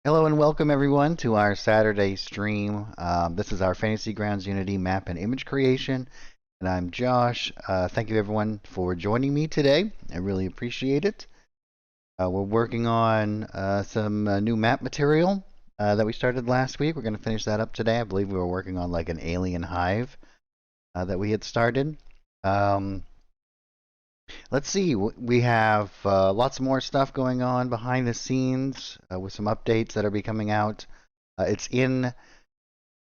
Hello and welcome everyone to our Saturday stream. This is our Fantasy Grounds Unity map and image creation, and I'm Josh. Thank you everyone for joining me today. I really appreciate it. We're working on some new map material that we started last week. We're going to finish that up today. I believe we were working on like an alien hive that we had started. Um, Let's see. We have lots more stuff going on behind the scenes with some updates that are be coming out. It's in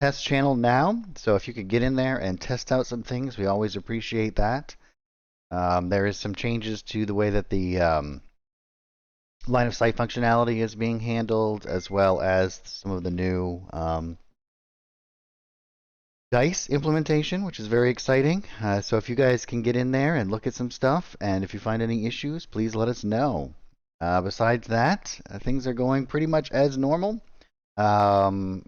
test channel now, so if you could get in there and test out some things, we always appreciate that. There is some changes to the way that the line of sight functionality is being handled, as well as some of the new dice implementation, which is very exciting. So if you guys can get in there and look at some stuff, and if you find any issues, please let us know. Besides that, things are going pretty much as normal. Um,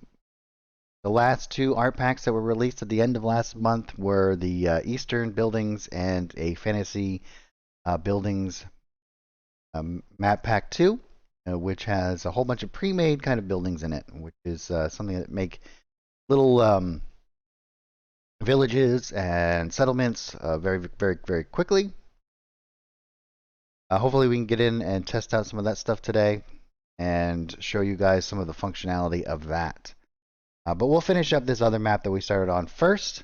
the last two art packs that were released at the end of last month were the Eastern Buildings and a Fantasy Buildings map pack 2, which has a whole bunch of pre-made kind of buildings in it, which is something that make little villages and settlements very quickly. Hopefully we can get in and test out some of that stuff today and show you guys some of the functionality of that. But we'll finish up this other map that we started on first.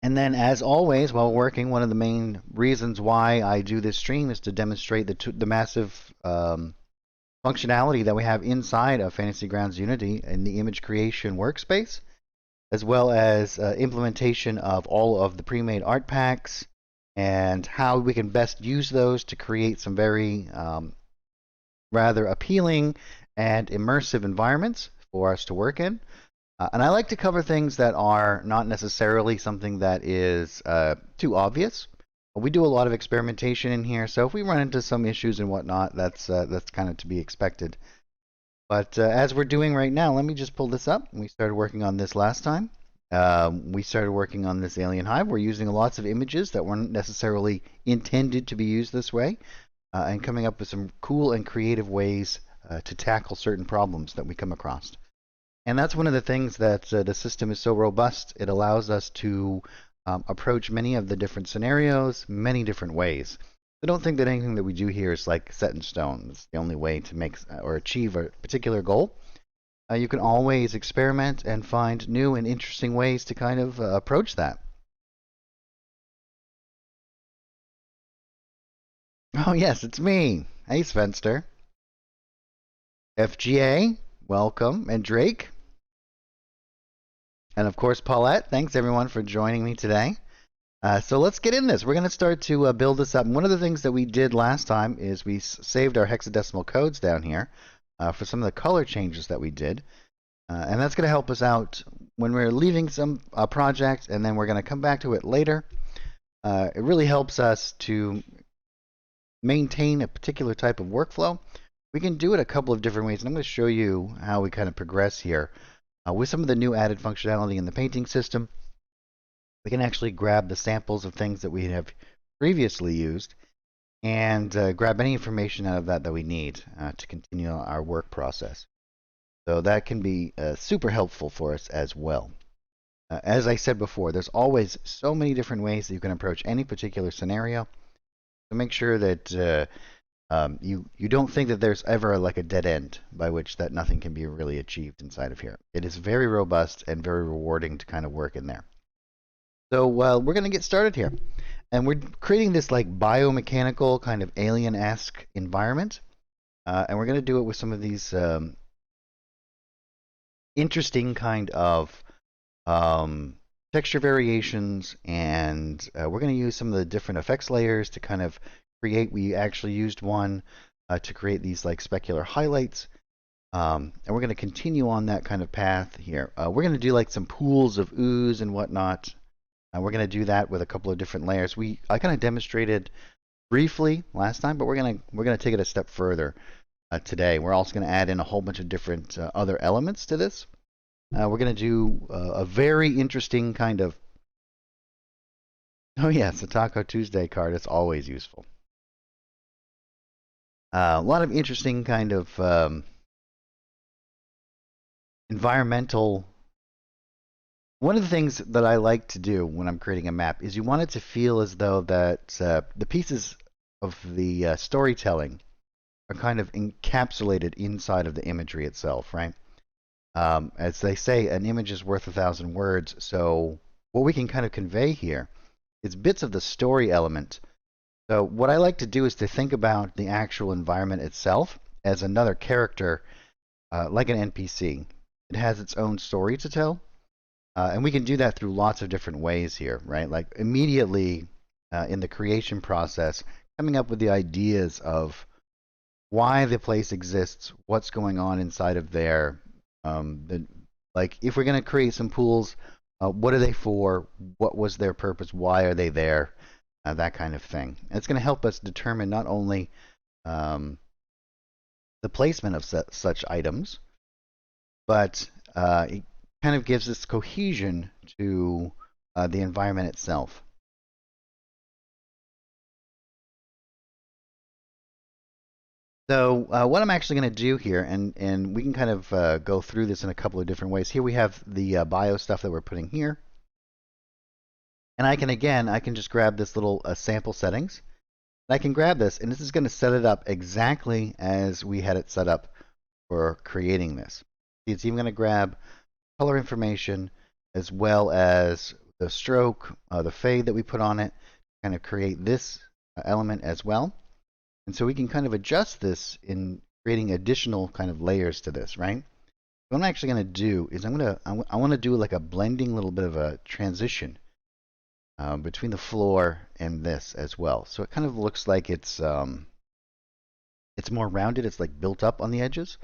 And then, as always, while working, one of the main reasons why I do this stream is to demonstrate the massive functionality that we have inside of Fantasy Grounds Unity in the image creation workspace, as well as implementation of all of the pre-made art packs and how we can best use those to create some very rather appealing and immersive environments for us to work in. And I like to cover things that are not necessarily something that is too obvious. We do a lot of experimentation in here, so if we run into some issues and whatnot, that's kind of to be expected. But as we're doing right now, let me just pull this up. We started working on this last time. We started working on this alien hive. We're using lots of images that weren't necessarily intended to be used this way, and coming up with some cool and creative ways to tackle certain problems that we come across. And that's one of the things that the system is so robust. It allows us to approach many of the different scenarios many different ways. I don't think that anything that we do here is like set in stone. It's the only way to make or achieve a particular goal. You can always experiment and find new and interesting ways to kind of approach that. Oh yes, it's me. Hey Svenster. FGA, welcome. And Drake. And of course, Paulette. Thanks everyone for joining me today. So let's get in this. We're going to start to build this up. And one of the things that we did last time is we saved our hexadecimal codes down here for some of the color changes that we did. And that's going to help us out when we're leaving some project, and then we're going to come back to it later. It really helps us to maintain a particular type of workflow. We can do it a couple of different ways, and I'm going to show you how we kind of progress here. With some of the new added functionality in the painting system, we can actually grab the samples of things that we have previously used and grab any information out of that we need to continue our work process. So that can be super helpful for us as well. As I said before, there's always so many different ways that you can approach any particular scenario. So make sure that you don't think that there's ever like a dead end by which that nothing can be really achieved inside of here. It is very robust and very rewarding to kind of work in there. So we're going to get started here. And we're creating this like biomechanical kind of alien-esque environment. And we're going to do it with some of these interesting kind of texture variations. And we're going to use some of the different effects layers to kind of create. We actually used one to create these like specular highlights. And we're going to continue on that kind of path here. We're going to do like some pools of ooze and whatnot. We're going to do that with a couple of different layers. I kind of demonstrated briefly last time, but we're going to take it a step further today. We're also going to add in a whole bunch of different other elements to this. We're going to do a very interesting kind of. Oh yes, the Taco Tuesday card is always useful. A lot of interesting kind of environmental. One of the things that I like to do when I'm creating a map is you want it to feel as though that the pieces of the storytelling are kind of encapsulated inside of the imagery itself, right? As they say, an image is worth 1,000 words. So what we can kind of convey here is bits of the story element. So what I like to do is to think about the actual environment itself as another character, like an NPC. It has its own story to tell, and we can do that through lots of different ways here, right? Like immediately in the creation process, coming up with the ideas of why the place exists, what's going on inside of there. Like if we're going to create some pools, what are they for? What was their purpose? Why are they there? That kind of thing. And it's going to help us determine not only um, the placement of such items, but it kind of gives us cohesion to the environment itself. So what I'm actually going to do here, and we can kind of go through this in a couple of different ways. Here we have the bio stuff that we're putting here. And I can just grab this little sample settings. And I can grab this, and this is going to set it up exactly as we had it set up for creating this. It's even going to grab color information as well as the stroke, the fade that we put on it, kind of create this element as well. And so we can kind of adjust this in creating additional kind of layers to this, right? What I'm actually going to do is I want to do like a blending little bit of a transition between the floor and this as well. So it kind of looks like it's more rounded. It's like built up on the edges.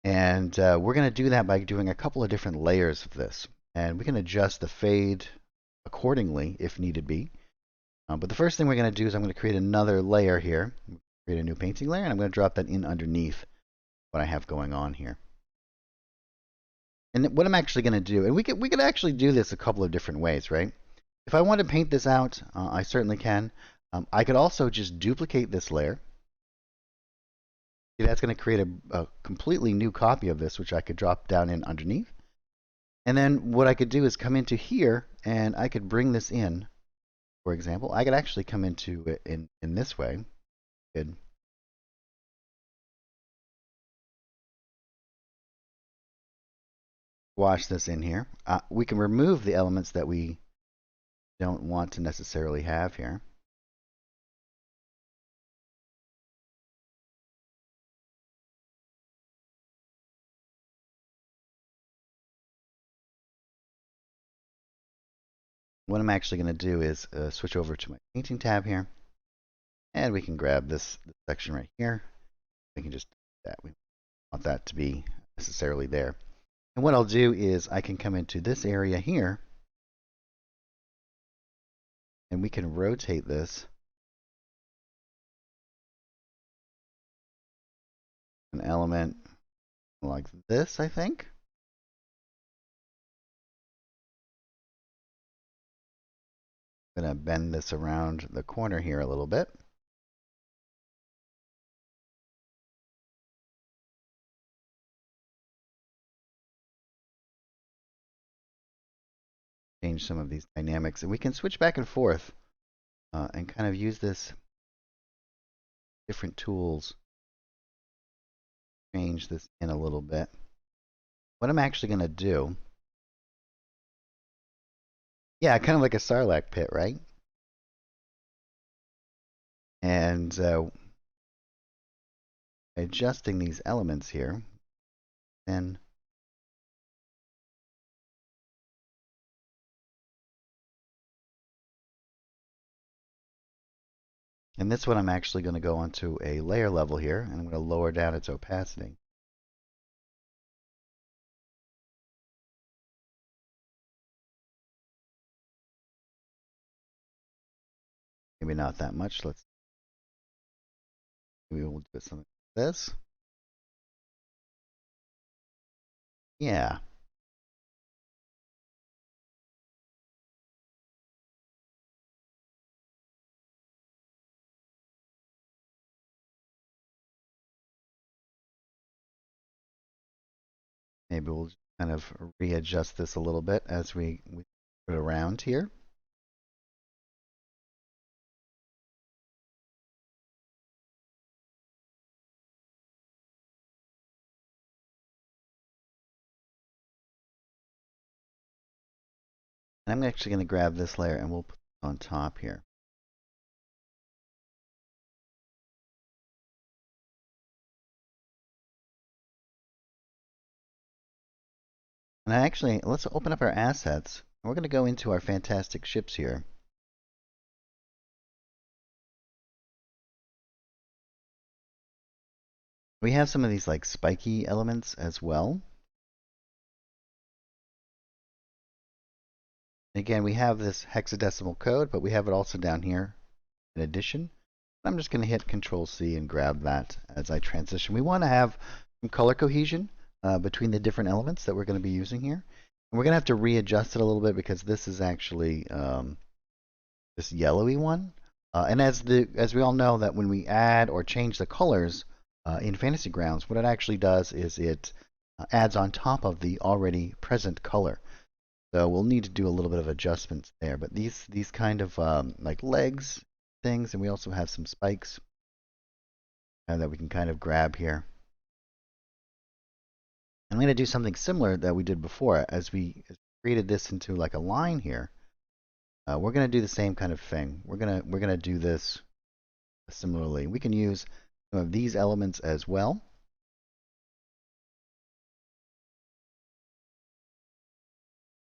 And we're going to do that by doing a couple of different layers of this. And we can adjust the fade accordingly if needed be. But the first thing we're going to do is I'm going to create another layer here. Create a new painting layer, and I'm going to drop that in underneath what I have going on here. And what I'm actually going to do, and we could actually do this a couple of different ways, right? If I want to paint this out, I certainly can. I could also just duplicate this layer. See, that's going to create a completely new copy of this, which I could drop down in underneath. And then what I could do is come into here, and I could bring this in. For example, I could actually come into it in this way. Good. Wash this in here. We can remove the elements that we don't want to necessarily have here. What I'm actually going to do is switch over to my painting tab here, and we can grab this section right here. We can just do that. We don't want that to be necessarily there. And what I'll do is I can come into this area here, and we can rotate this an element like this, I think. I'm going to bend this around the corner here a little bit. Change some of these dynamics, and we can switch back and forth and kind of use this different tools. Change this in a little bit. What I'm actually going to do, yeah, kind of like a sarlacc pit, right? And adjusting these elements here, and this one I'm actually going to go onto a layer level here, and I'm going to lower down its opacity. Maybe not that much. Maybe we'll do something like this. Yeah. Maybe we'll just kind of readjust this a little bit as we put it around here. And I'm actually going to grab this layer and we'll put it on top here. And actually, let's open up our assets. And we're going to go into our fantastic ships here. We have some of these like spiky elements as well. Again, we have this hexadecimal code, but we have it also down here in addition. I'm just going to hit Control C and grab that as I transition. We want to have some color cohesion between the different elements that we're going to be using here. And we're going to have to readjust it a little bit because this is actually this yellowy one. And as we all know that when we add or change the colors in Fantasy Grounds, what it actually does is it adds on top of the already present color. So we'll need to do a little bit of adjustments there. But these kind of like legs things, and we also have some spikes that we can kind of grab here. I'm going to do something similar that we did before. As we created this into like a line here, we're going to do the same kind of thing. We're gonna do this similarly. We can use some of these elements as well.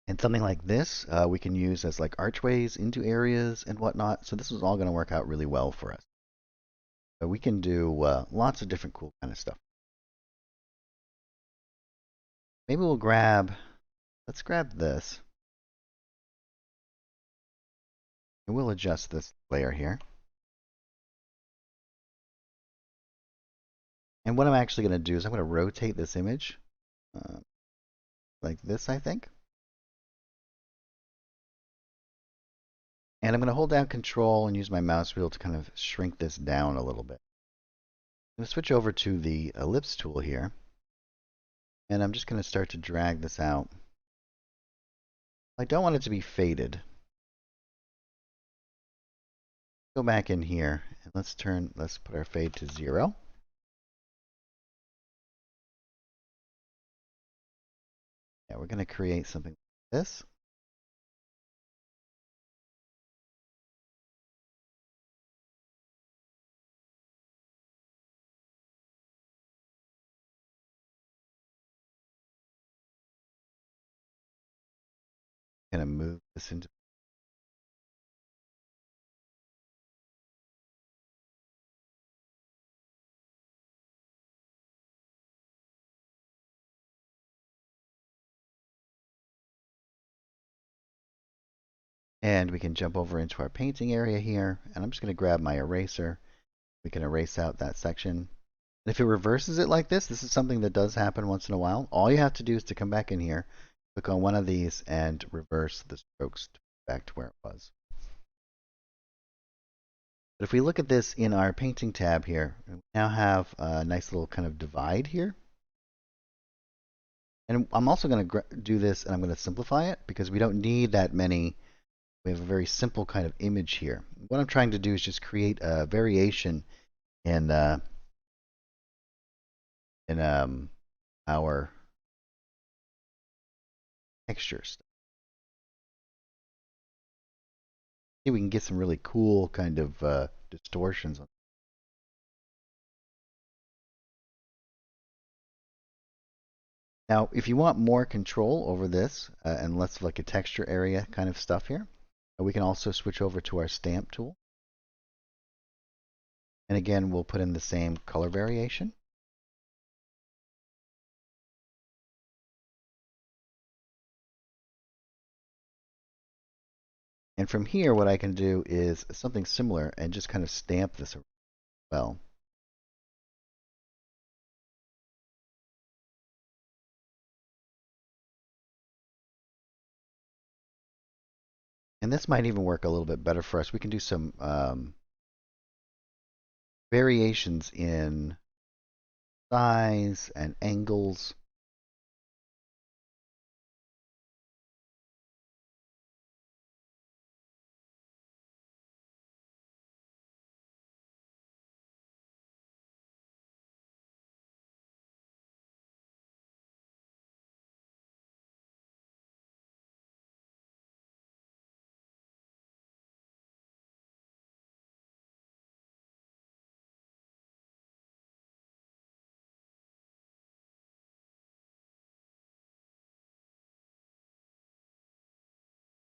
And something like this we can use as like archways into areas and whatnot. So this is all going to work out really well for us. So we can do lots of different cool kind of stuff. Maybe we'll let's grab this. And we'll adjust this layer here. And what I'm actually going to do is I'm going to rotate this image like this, I think. And I'm going to hold down Control and use my mouse wheel to kind of shrink this down a little bit. I'm going to switch over to the ellipse tool here. And I'm just going to start to drag this out. I don't want it to be faded. Go back in here and let's put our fade to 0. Yeah, we're going to create something like this. I'm going to move this into and we can jump over into our painting area here. And I'm just going to grab my eraser. We can erase out that section. And if it reverses it like this is something that does happen once in a while. All you have to do is to come back in here, click on one of these, and reverse the strokes back to where it was. But if we look at this in our painting tab here, we now have a nice little kind of divide here. And I'm also going to do this and I'm going to simplify it because we don't need that many. We have a very simple kind of image here. What I'm trying to do is just create a variation in our textures. See, we can get some really cool kind of distortions. Now, if you want more control over this and less like a texture area kind of stuff here, we can also switch over to our stamp tool. And again, we'll put in the same color variation. And from here, what I can do is something similar and just kind of stamp this as well. And this might even work a little bit better for us. We can do some variations in size and angles.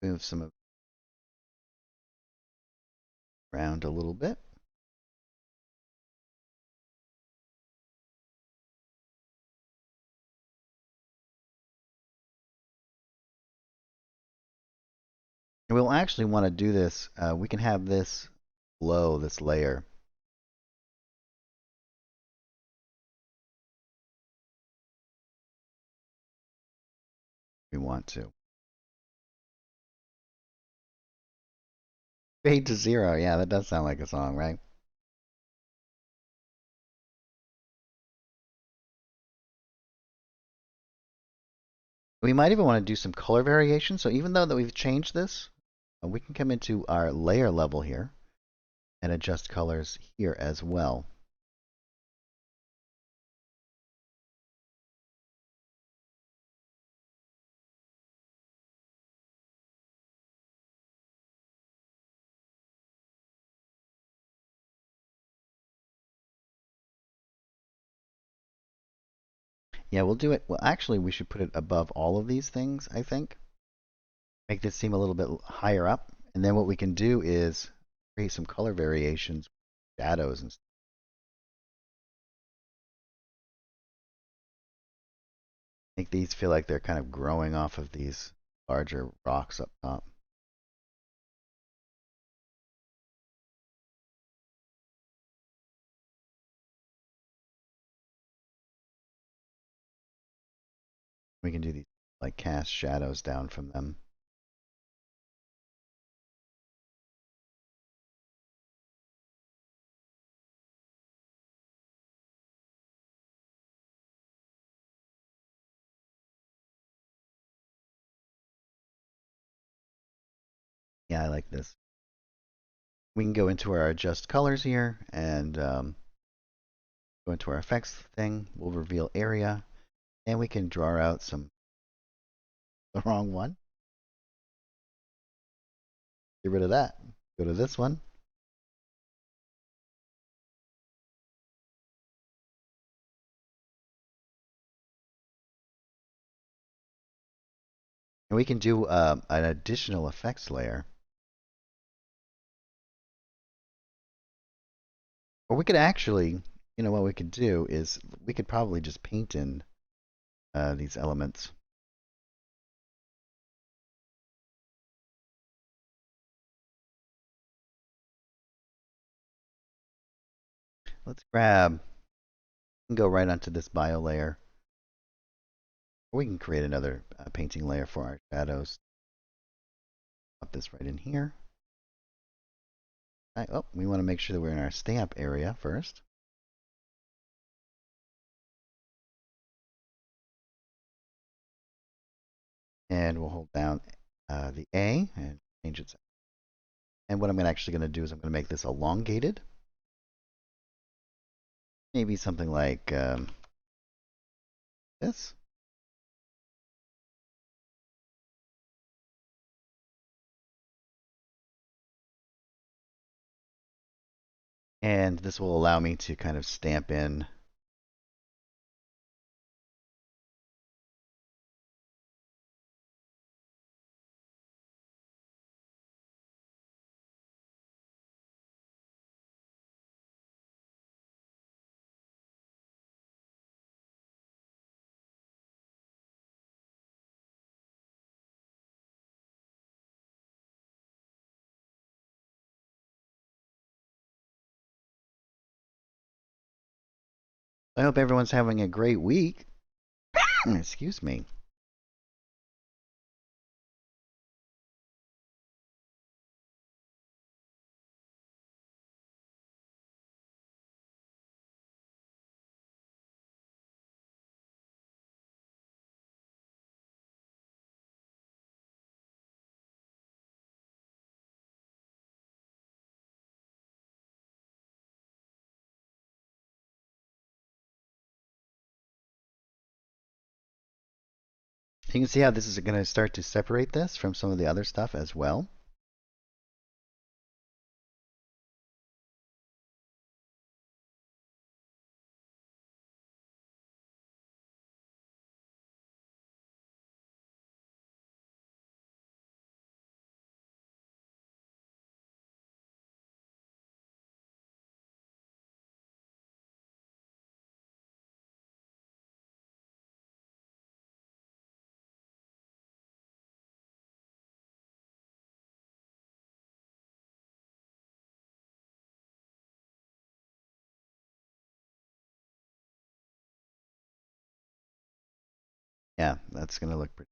Move some around a little bit. And we'll actually want to do this. We can have this below this layer. If we want to. Fade to zero. Yeah, that does sound like a song, right? We might even want to do some color variation. So even though that we've changed this, we can come into our layer level here and adjust colors here as well. Yeah, we'll do it. Well, actually, we should put it above all of these things, I think. Make this seem a little bit higher up. And then what we can do is create some color variations, shadows and stuff. Make these feel like they're kind of growing off of these larger rocks up top. We can do these like cast shadows down from them. Yeah, I like this. We can go into our adjust colors here and go into our effects thing. We'll reveal area and we can draw out some, the wrong one. Get rid of that. Go to this one. And we can do an additional effects layer. Or we could actually, you know, what we could do is we could probably just paint in these elements. Let's grab and go right onto this bio layer. Or we can create another painting layer for our shadows. Pop this right in here. Oh, we want to make sure that we're in our stamp area first. And we'll hold down the A and change it. And what I'm actually going to do is I'm going to make this elongated. Maybe something like this. And this will allow me to kind of stamp in I hope everyone's having a great week. Excuse me. You can see how this is going to start to separate this from some of the other stuff as well. Yeah, that's going to look pretty.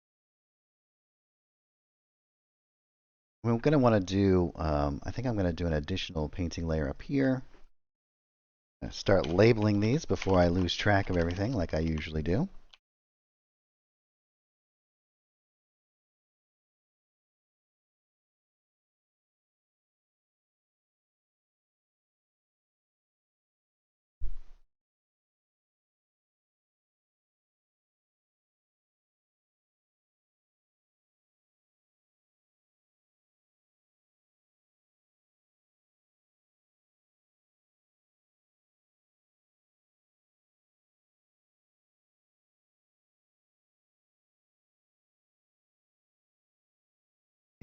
We're going to want to do, I think I'm going to do an additional painting layer up here. Start labeling these before I lose track of everything like I usually do.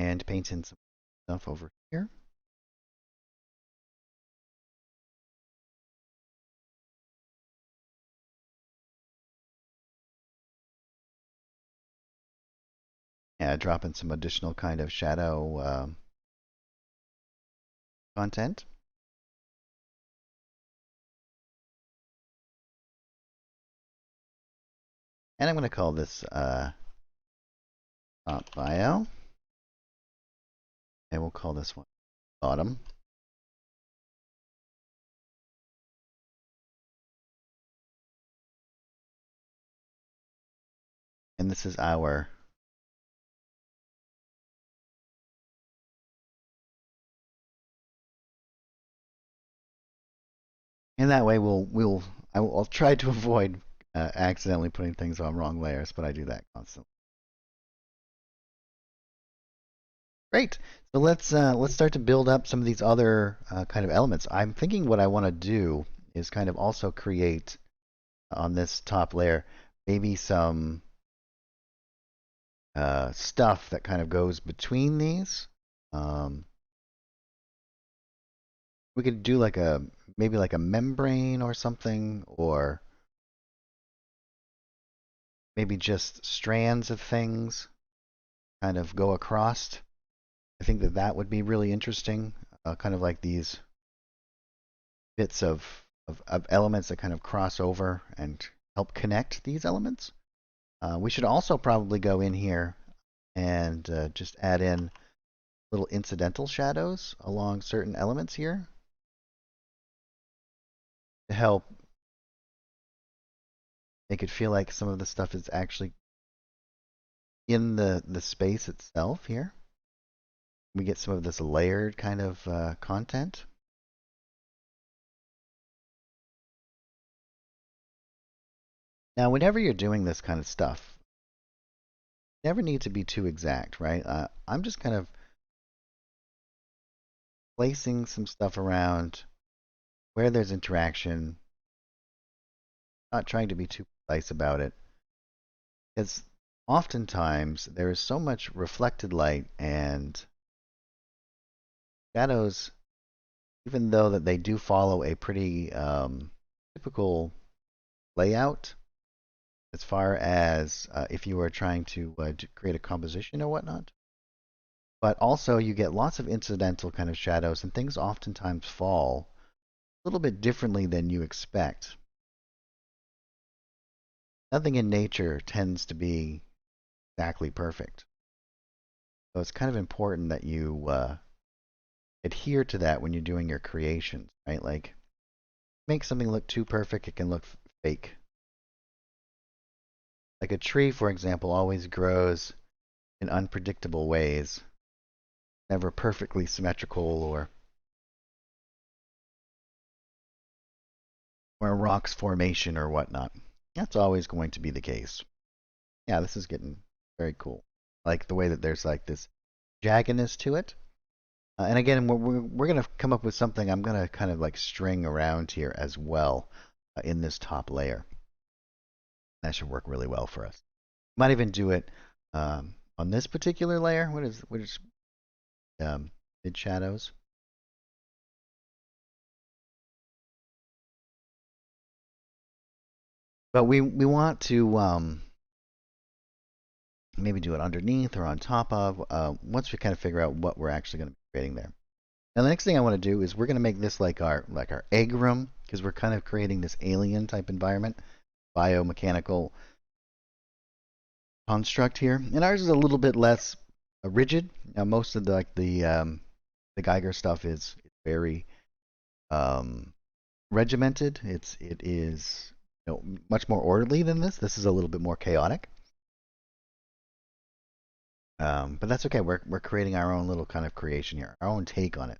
And paint in some stuff over here. Yeah, drop in some additional kind of shadow content. And I'm going to call this top bio. And we'll call this one bottom. And this is our and that way I'll try to avoid accidentally putting things on wrong layers, but I do that constantly. Great. So let's start to build up some of these other kind of elements. I'm thinking what I want to do is kind of also create on this top layer maybe some stuff that kind of goes between these. We could do like maybe like a membrane or something, or maybe just strands of things kind of go across. I think that that would be really interesting, kind of like these bits of elements that kind of cross over and help connect these elements. We should also probably go in here and just add in little incidental shadows along certain elements here to help make it feel like some of the stuff is actually in the space itself here. We get some of this layered kind of content. Now, whenever you're doing this kind of stuff, you never need to be too exact, right? I'm just kind of placing some stuff around where there's interaction, not trying to be too precise about it. Because oftentimes there is so much reflected light and shadows, even though that they do follow a pretty typical layout as far as if you are trying to create a composition or whatnot. But also you get lots of incidental kind of shadows, and things oftentimes fall a little bit differently than you expect. Nothing in nature tends to be exactly perfect. So it's kind of important that you adhere to that when you're doing your creations, right? Like, make something look too perfect, it can look fake. Like a tree, for example, always grows in unpredictable ways, never perfectly symmetrical or a rock's formation or whatnot. That's always going to be the case. Yeah, this is getting very cool. Like the way that there's like this jaggedness to it. And again, we're going to come up with something I'm going to kind of like string around here as well in this top layer. That should work really well for us. Might even do it on this particular layer. What is mid shadows? But we want to maybe do it underneath or on top of once we kind of figure out what we're actually going to be creating there. Now the next thing I want to do is we're going to make this like our egg room, because we're kind of creating this alien type environment, biomechanical construct here, and ours is a little bit less rigid. Now, most of the Geiger stuff is very um, regimented. It is much more orderly than this. This is a little bit more chaotic. But that's okay. We're creating our own little kind of creation here, our own take on it.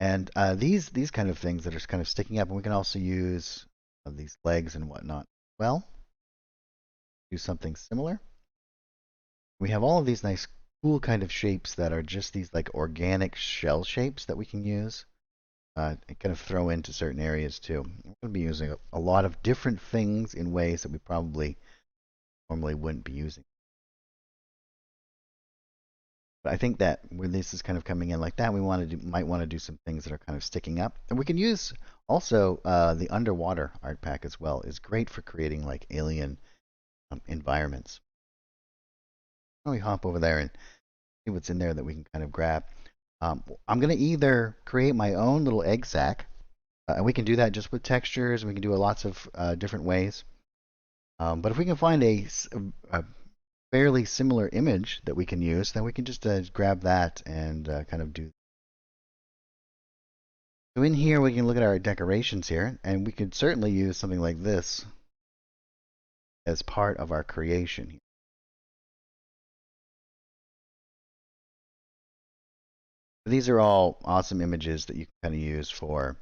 And these kind of things that are kind of sticking up, and we can also use these legs and whatnot. Well, do something similar. We have all of these nice, cool kind of shapes that are just these like organic shell shapes that we can use and kind of throw into certain areas too. We're going to be using a lot of different things in ways that we probably normally wouldn't be using. But I think that when this is kind of coming in like that, we might want to do some things that are kind of sticking up. And we can use also the underwater art pack as well. Is great for creating like alien environments. Let me hop over there and see what's in there that we can kind of grab. I'm going to either create my own little egg sac, and we can do that just with textures, and we can do lots of different ways. But if we can find a fairly similar image that we can use, then we can just grab that and kind of do. So in here, we can look at our decorations here, and we could certainly use something like this as part of our creation. These are all awesome images that you can kind of use for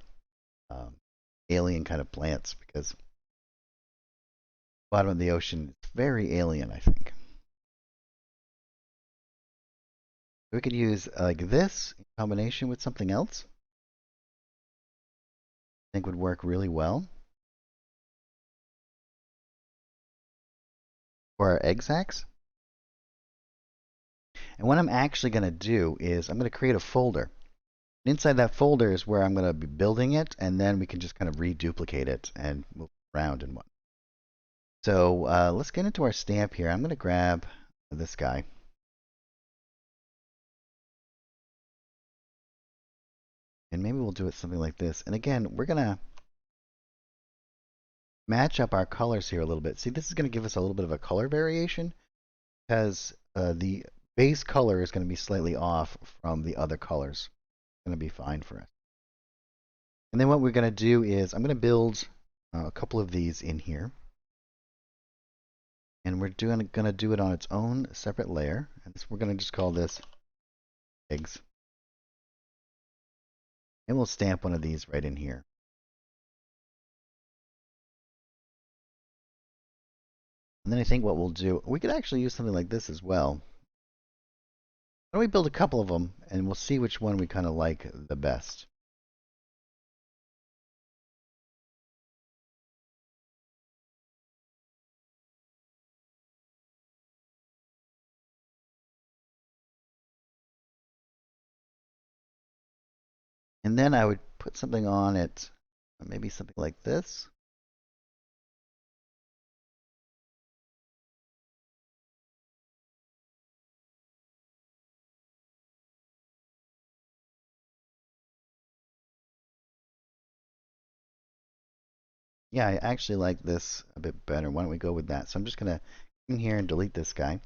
alien kind of plants because the bottom of the ocean is very alien, I think. We could use like this in combination with something else. I think would work really well for our egg sacs. And what I'm actually going to do is I'm going to create a folder. Inside that folder is where I'm going to be building it, and then we can just kind of reduplicate it and move around and what. So let's get into our stamp here. I'm going to grab this guy. And maybe we'll do it something like this. And again, we're going to match up our colors here a little bit. See, this is going to give us a little bit of a color variation because the base color is going to be slightly off from the other colors. It's going to be fine for us. And then what we're going to do is I'm going to build a couple of these in here. And we're going to do it on its own separate layer. And we're going to just call this eggs. And we'll stamp one of these right in here. And then I think what we'll do, we could actually use something like this as well. Why don't we build a couple of them and we'll see which one we kind of like the best. And then I would put something on it, maybe something like this. Yeah, I actually like this a bit better. Why don't we go with that? So I'm just going to come in here and delete this guy.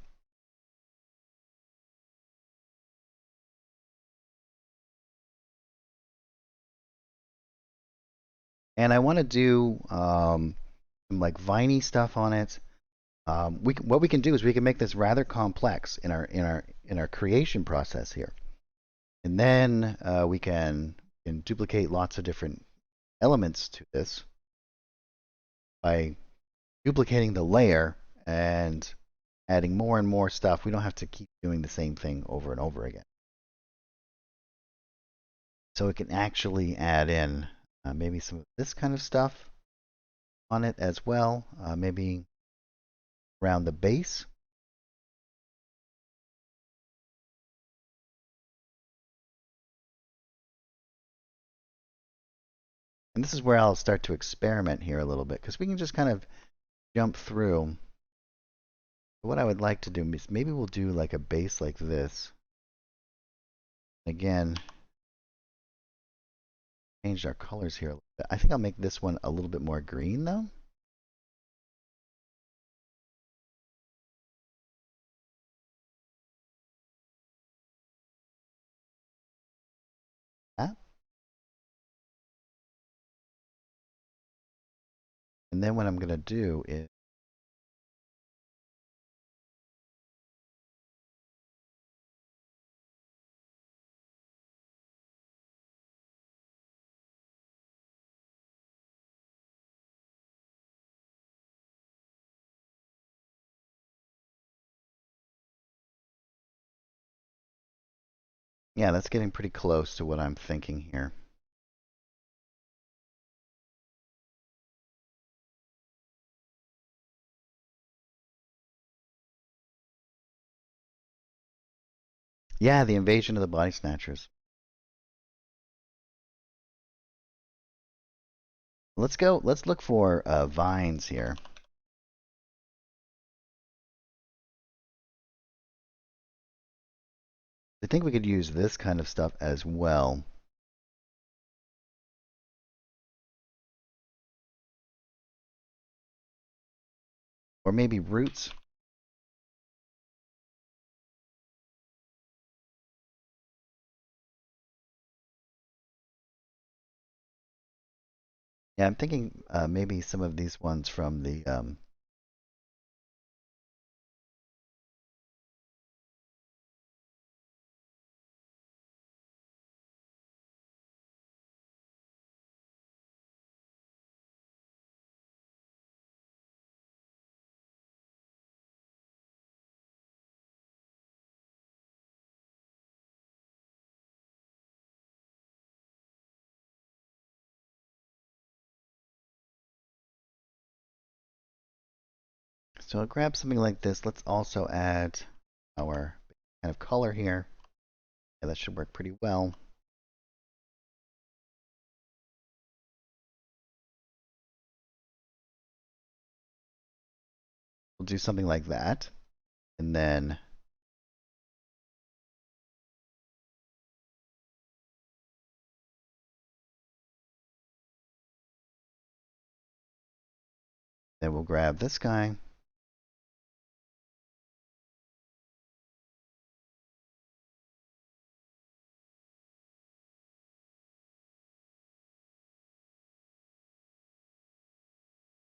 And I want to do some like viney stuff on it. What we can do is we can make this rather complex in our creation process here, and then we can duplicate lots of different elements to this by duplicating the layer and adding more and more stuff. We don't have to keep doing the same thing over and over again. So we can actually add in maybe some of this kind of stuff on it as well, maybe around the base. And this is where I'll start to experiment here a little bit because we can just kind of jump through. What I would like to do is maybe we'll do like a base like this. Again, changed our colors here a little bit. I think I'll make this one a little bit more green though. that. And then what I'm going to do is, yeah, that's getting pretty close to what I'm thinking here. Yeah, the invasion of the body snatchers. Let's go. Let's look for vines here. I think we could use this kind of stuff as well. Or maybe roots. Yeah, I'm thinking maybe some of these ones from the so I'll grab something like this. Let's also add our kind of color here. Yeah, that should work pretty well. We'll do something like that. And then we'll grab this guy.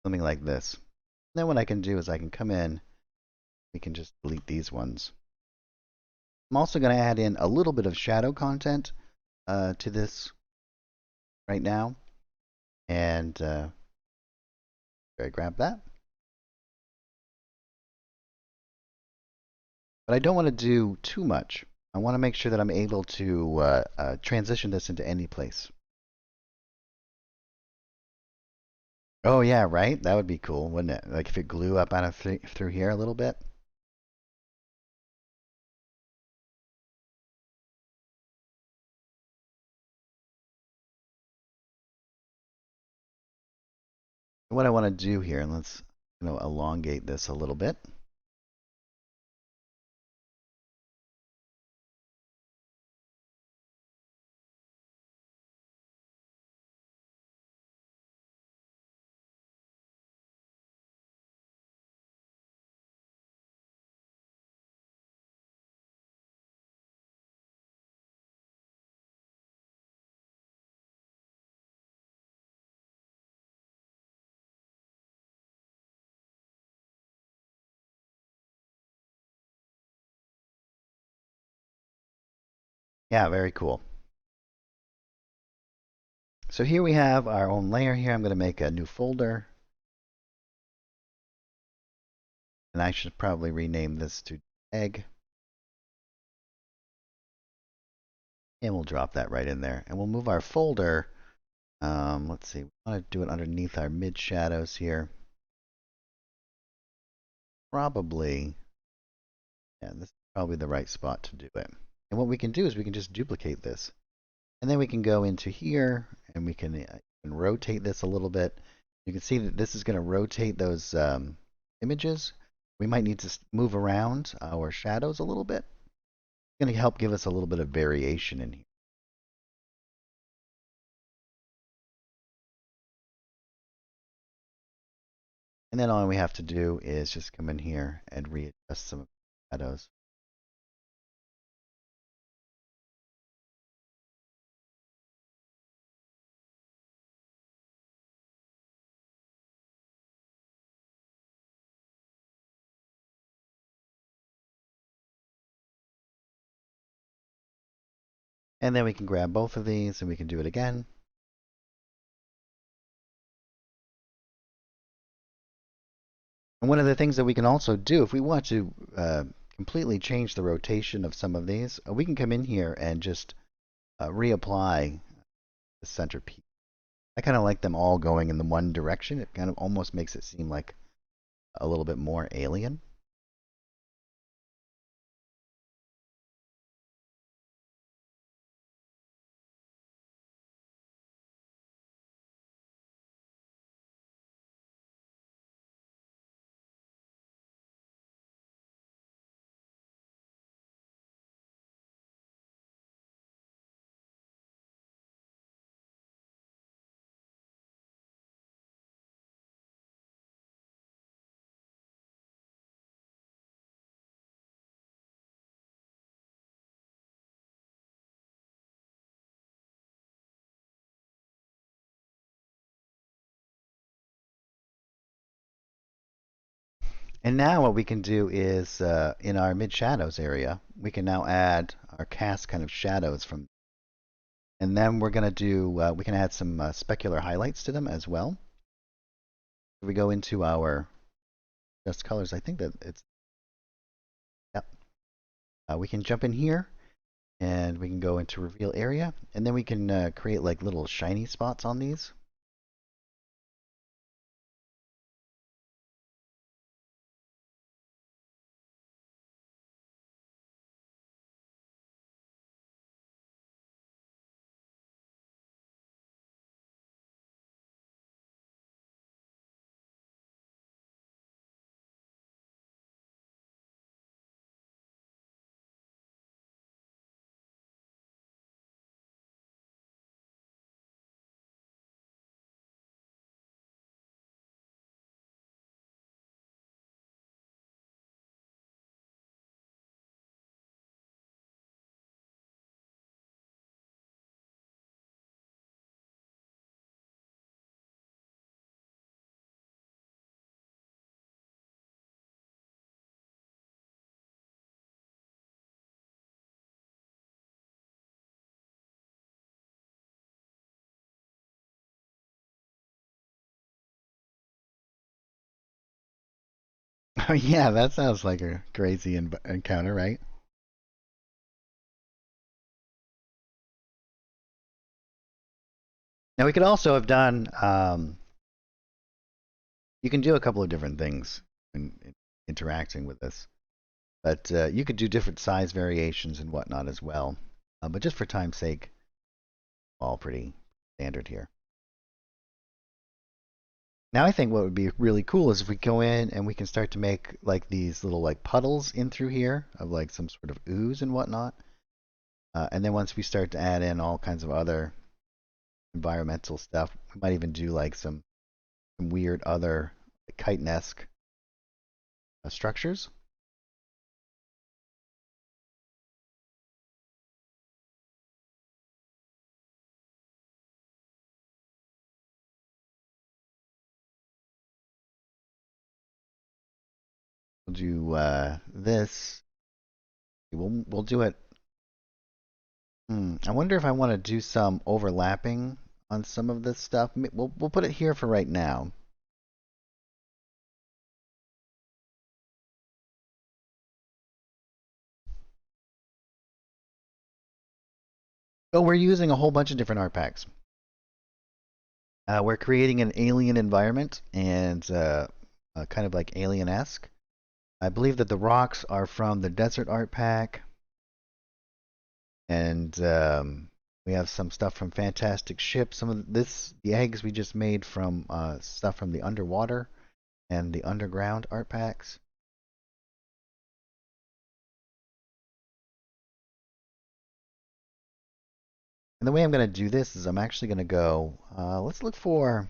Something like this. Then what I can do is I can come in, we can just delete these ones. I'm also going to add in a little bit of shadow content to this right now. And I grab that. But I don't want to do too much. I want to make sure that I'm able to transition this into any place. Oh yeah, right? That would be cool, wouldn't it? Like if it glue up out of through here a little bit. What I want to do here, and let's elongate this a little bit. Yeah, very cool. So here we have our own layer here. I'm going to make a new folder. And I should probably rename this to egg. And we'll drop that right in there. And we'll move our folder. Let's see. We want to do it underneath our mid shadows here. Probably. Yeah, this is probably the right spot to do it. And what we can do is we can just duplicate this. And then we can go into here and we can rotate this a little bit. You can see that this is going to rotate those images. We might need to move around our shadows a little bit. It's going to help give us a little bit of variation in here. And then all we have to do is just come in here and readjust some of the shadows. And then we can grab both of these and we can do it again. And one of the things that we can also do, if we want to completely change the rotation of some of these, we can come in here and just reapply the center piece. I kind of like them all going in the one direction. It kind of almost makes it seem like a little bit more alien. And now what we can do is in our mid shadows area, we can now add our cast kind of shadows from, and then we're going to do, we can add some specular highlights to them as well. If we go into our dust colors, I think that it's, yep. We can jump in here and we can go into reveal area, and then we can create like little shiny spots on these. Yeah, that sounds like a crazy encounter, right? Now we could also have done, you can do a couple of different things in interacting with this, but you could do different size variations and whatnot as well. But just for time's sake, all pretty standard here. Now I think what would be really cool is if we go in and we can start to make like these little like puddles in through here of like some sort of ooze and whatnot. And then once we start to add in all kinds of other environmental stuff, we might even do like some weird other like, chitin-esque structures. We'll do this. We'll do it. I wonder if I want to do some overlapping on some of this stuff. We'll put it here for right now. Oh, we're using a whole bunch of different art packs. We're creating an alien environment and kind of like alien-esque. I believe that the rocks are from the desert art pack, and we have some stuff from Fantastic Ship. Some of this, the eggs we just made from stuff from the underwater and the underground art packs. And the way I'm going to do this is I'm actually going to go, let's look for,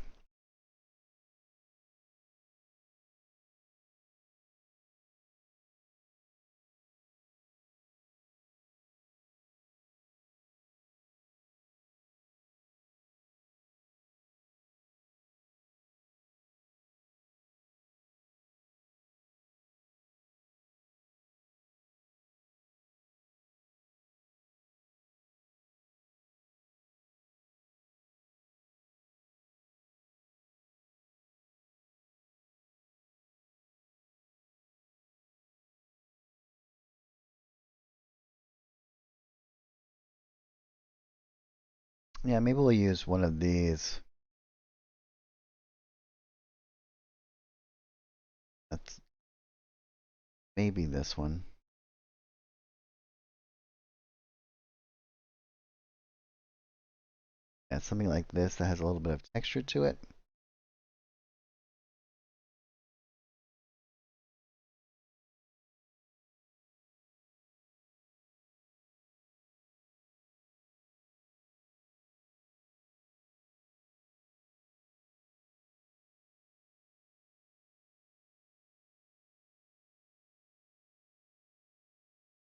Yeah, maybe we'll use one of these. That's maybe this one. Yeah, something like this that has a little bit of texture to it.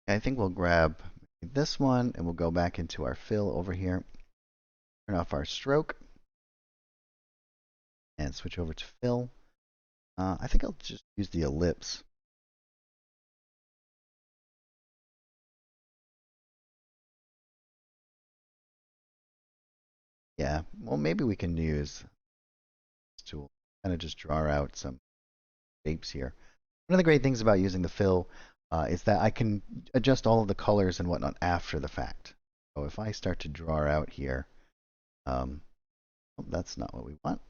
I think we'll grab this one and we'll go back into our fill over here. Turn off our stroke and switch over to fill. I think I'll just use the ellipse. Yeah, well, maybe we can use this tool, kind of just draw out some shapes here. One of the great things about using the fill is that I can adjust all of the colors and whatnot after the fact. So if I start to draw out here, oh, that's not what we want.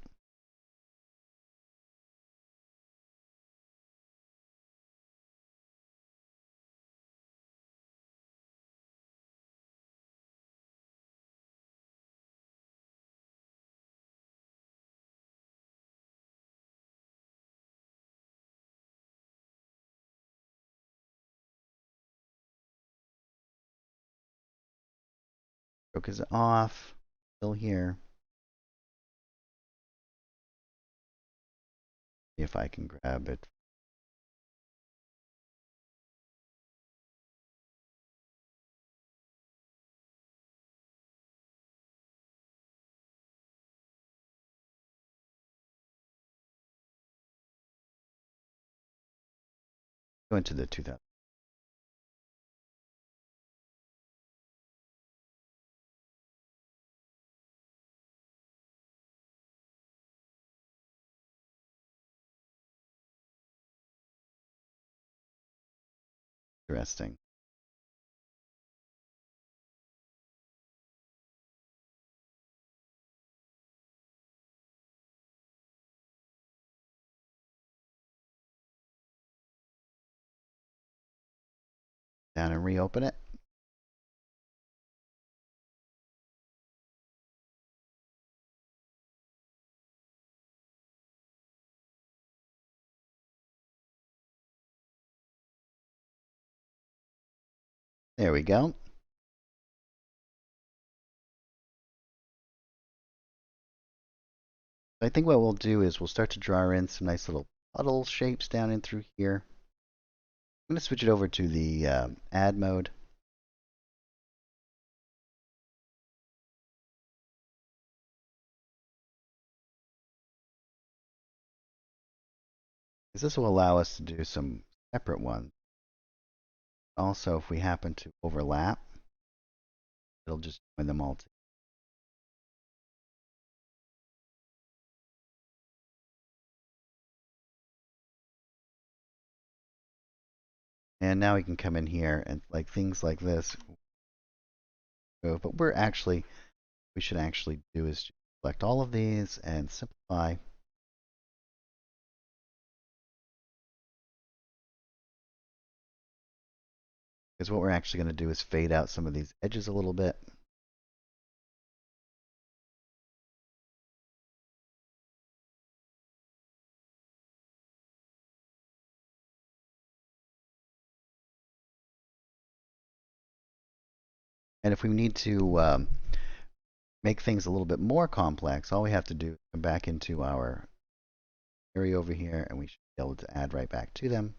Stroke is off, fill here. See if I can grab it. Go into the 2000. Interesting. Down and reopen it. There we go. I think what we'll do is we'll start to draw in some nice little puddle shapes down in through here. I'm going to switch it over to the add mode. Because this will allow us to do some separate ones. Also, if we happen to overlap, it'll just join them all together. And now we can come in here and like things like this. But we should actually do is select all of these and simplify. Because what we're actually going to do is fade out some of these edges a little bit. And if we need to make things a little bit more complex, all we have to do is come back into our area over here and we should be able to add right back to them.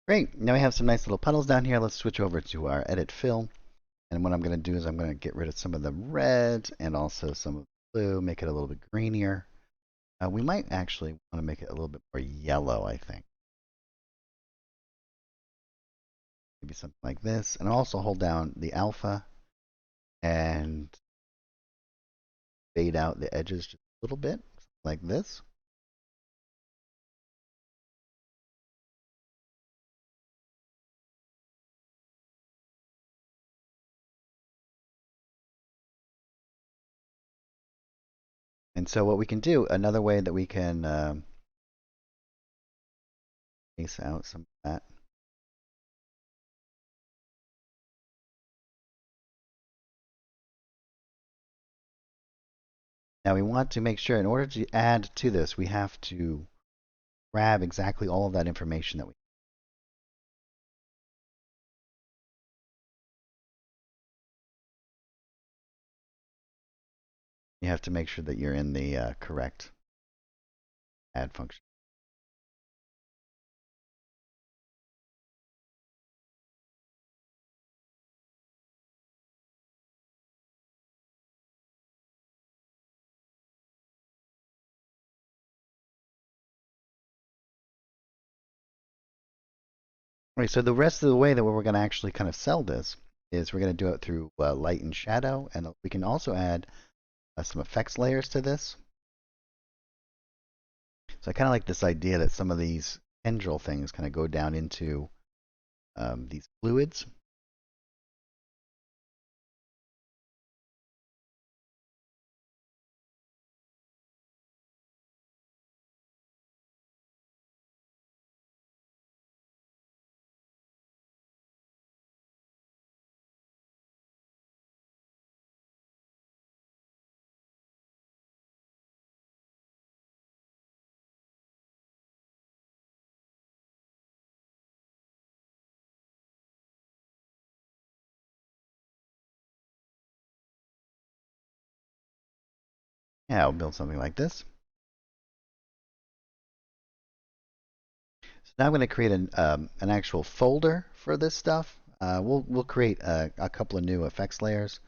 Great. Now we have some nice little puddles down here. Let's switch over to our edit fill. And what I'm going to do is I'm going to get rid of some of the red and also some of the blue, make it a little bit greenier. We might actually want to make it a little bit more yellow, I think. Maybe something like this. And also hold down the alpha and fade out the edges just a little bit, like this. And so what we can do, another way that we can space out some of that. Now we want to make sure in order to add to this, we have to grab exactly all of that information that we. You have to make sure that you're in the correct add function. Right, so the rest of the way that we're going to actually kind of sell this is we're going to do it through light and shadow, and we can also add some effects layers to this. So I kind of like this idea that some of these tendril things kind of go down into these fluids. Yeah, I'll build something like this. So now I'm going to create an actual folder for this stuff. We'll create a couple of new effects layers.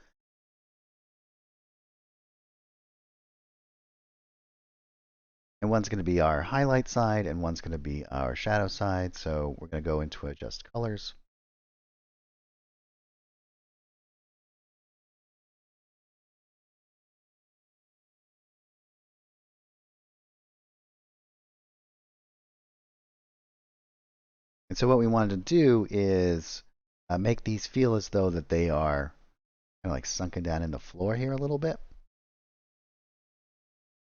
And one's going to be our highlight side, and one's going to be our shadow side. So we're going to go into adjust colors. And so what we wanted to do is make these feel as though that they are kind of like sunken down in the floor here a little bit.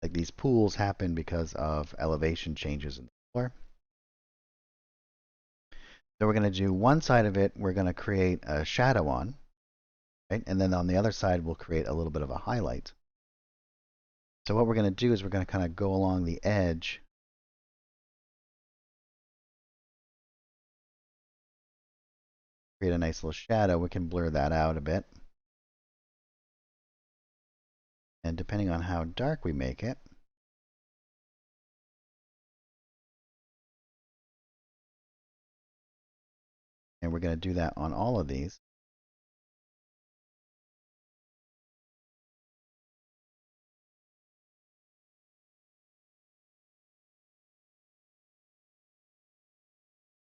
Like these pools happen because of elevation changes in the floor. So we're going to do one side of it, we're going to create a shadow on, right? And then on the other side, we'll create a little bit of a highlight. So what we're going to do is we're going to kind of go along the edge. Create a nice little shadow. We can blur that out a bit. And depending on how dark we make it, and we're going to do that on all of these.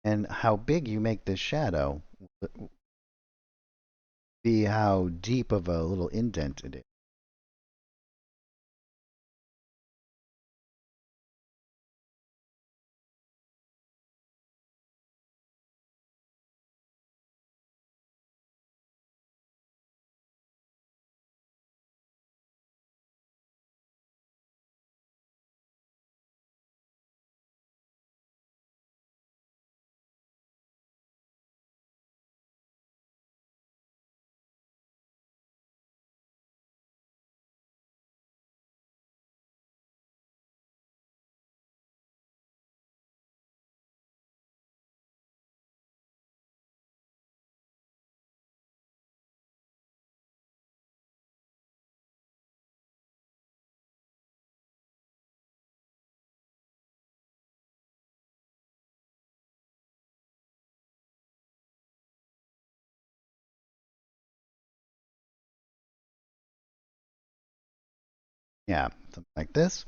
And how big you make this shadow will be how deep of a little indent it is. Yeah, something like this.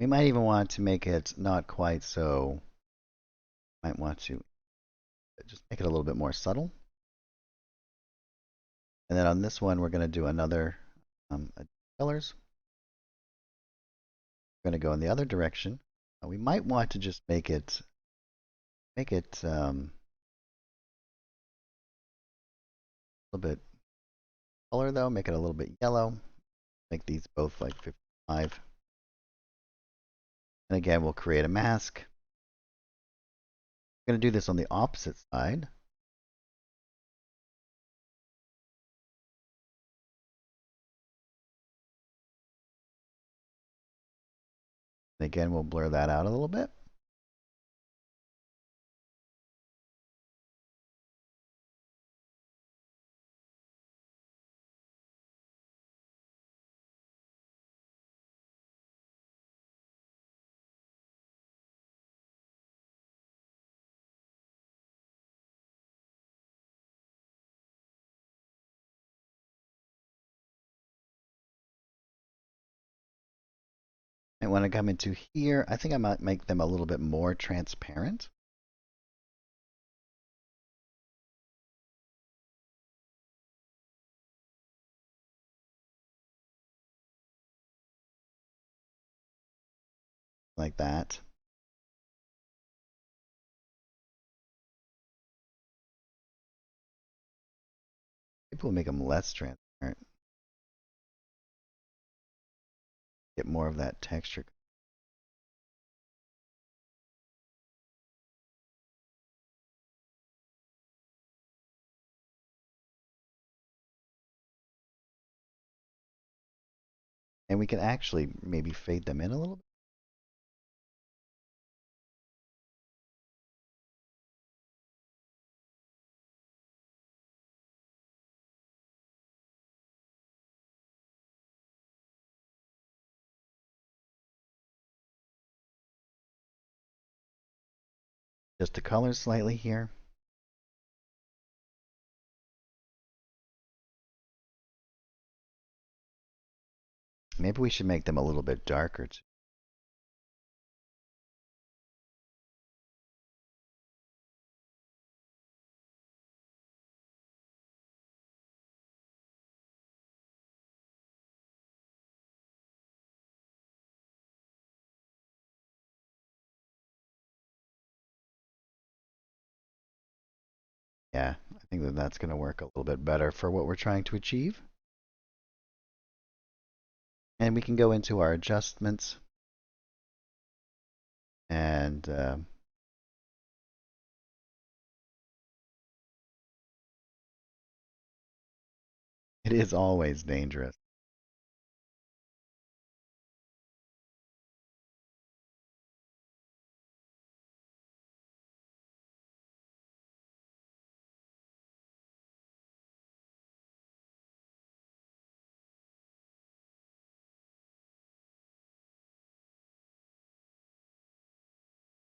We might even want to make it not quite so, might want to just make it a little bit more subtle. And then on this one, we're going to do another colors. We're going to go in the other direction. We might want to just make it a little bit color though. Make it a little bit yellow. Make these both like 55. And again, we'll create a mask. I'm going to do this on the opposite side. And again, we'll blur that out a little bit. And when I come into here, I think I might make them a little bit more transparent. Like that. Maybe we'll make them less transparent. Get more of that texture. And we can actually maybe fade them in a little bit. Just the color slightly here. Maybe we should make them a little bit darker too. Yeah, I think that that's going to work a little bit better for what we're trying to achieve. And we can go into our adjustments. And it is always dangerous.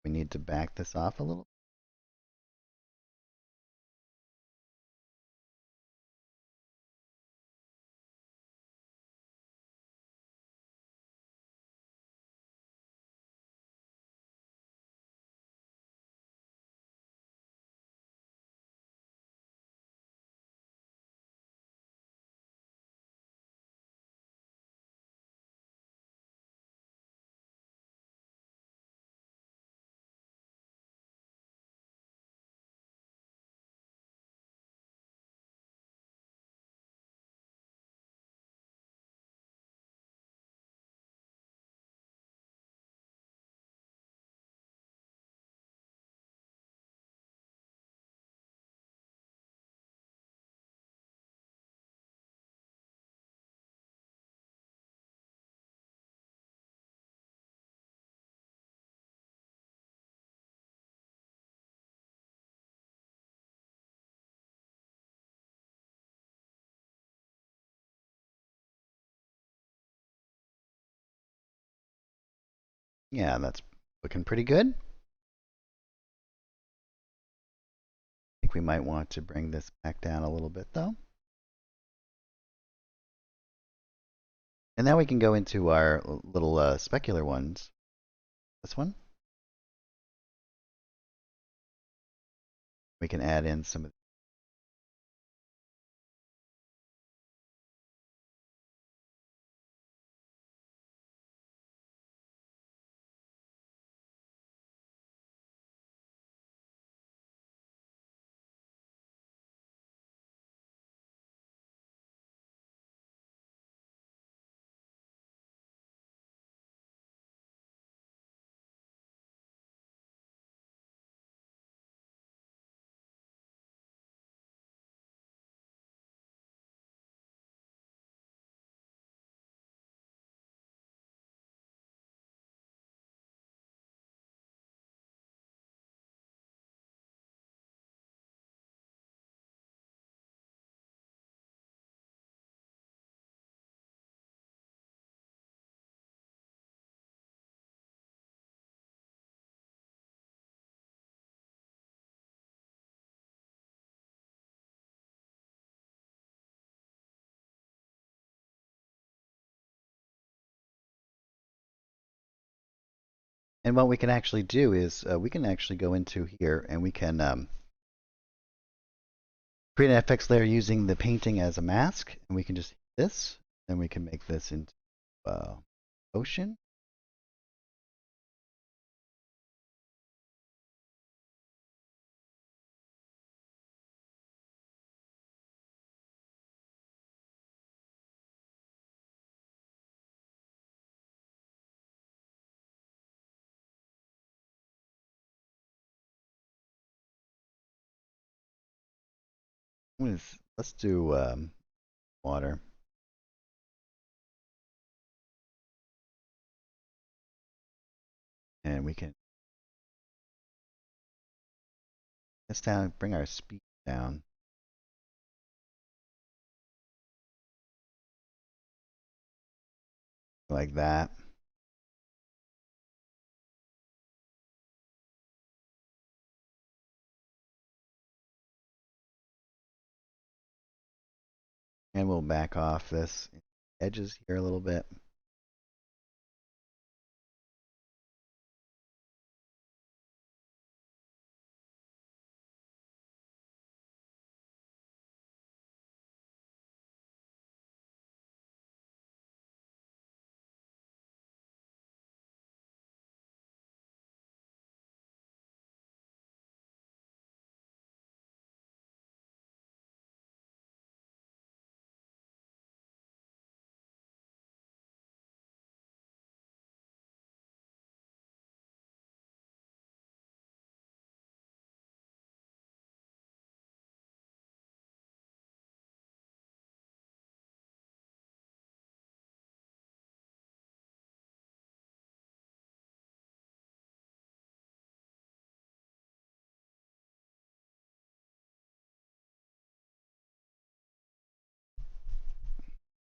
We need to back this off a little. Yeah, that's looking pretty good. I think we might want to bring this back down a little bit though. And now we can go into our little specular ones. This one. We can add in some of. And what we can actually do is we can actually go into here and we can create an FX layer using the painting as a mask, and we can just hit this, and we can make this into ocean. Let's do water. And we can this down, bring our speed down. Like that. And we'll back off this edges here a little bit.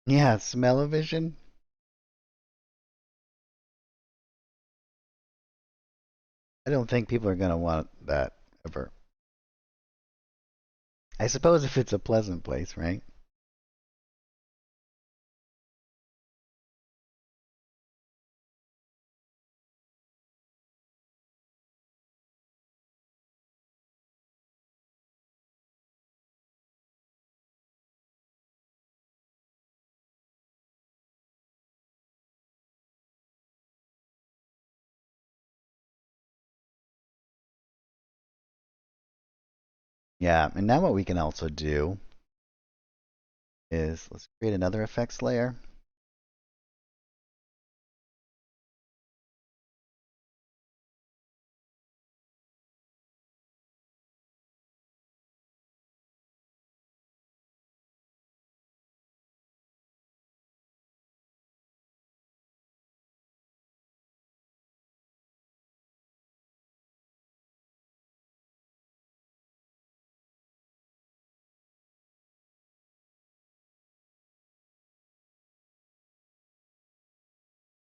Yeah, smell-o-vision. I don't think people are going to want that ever. I suppose if it's a pleasant place, right? Yeah, and now what we can also do is let's create another effects layer.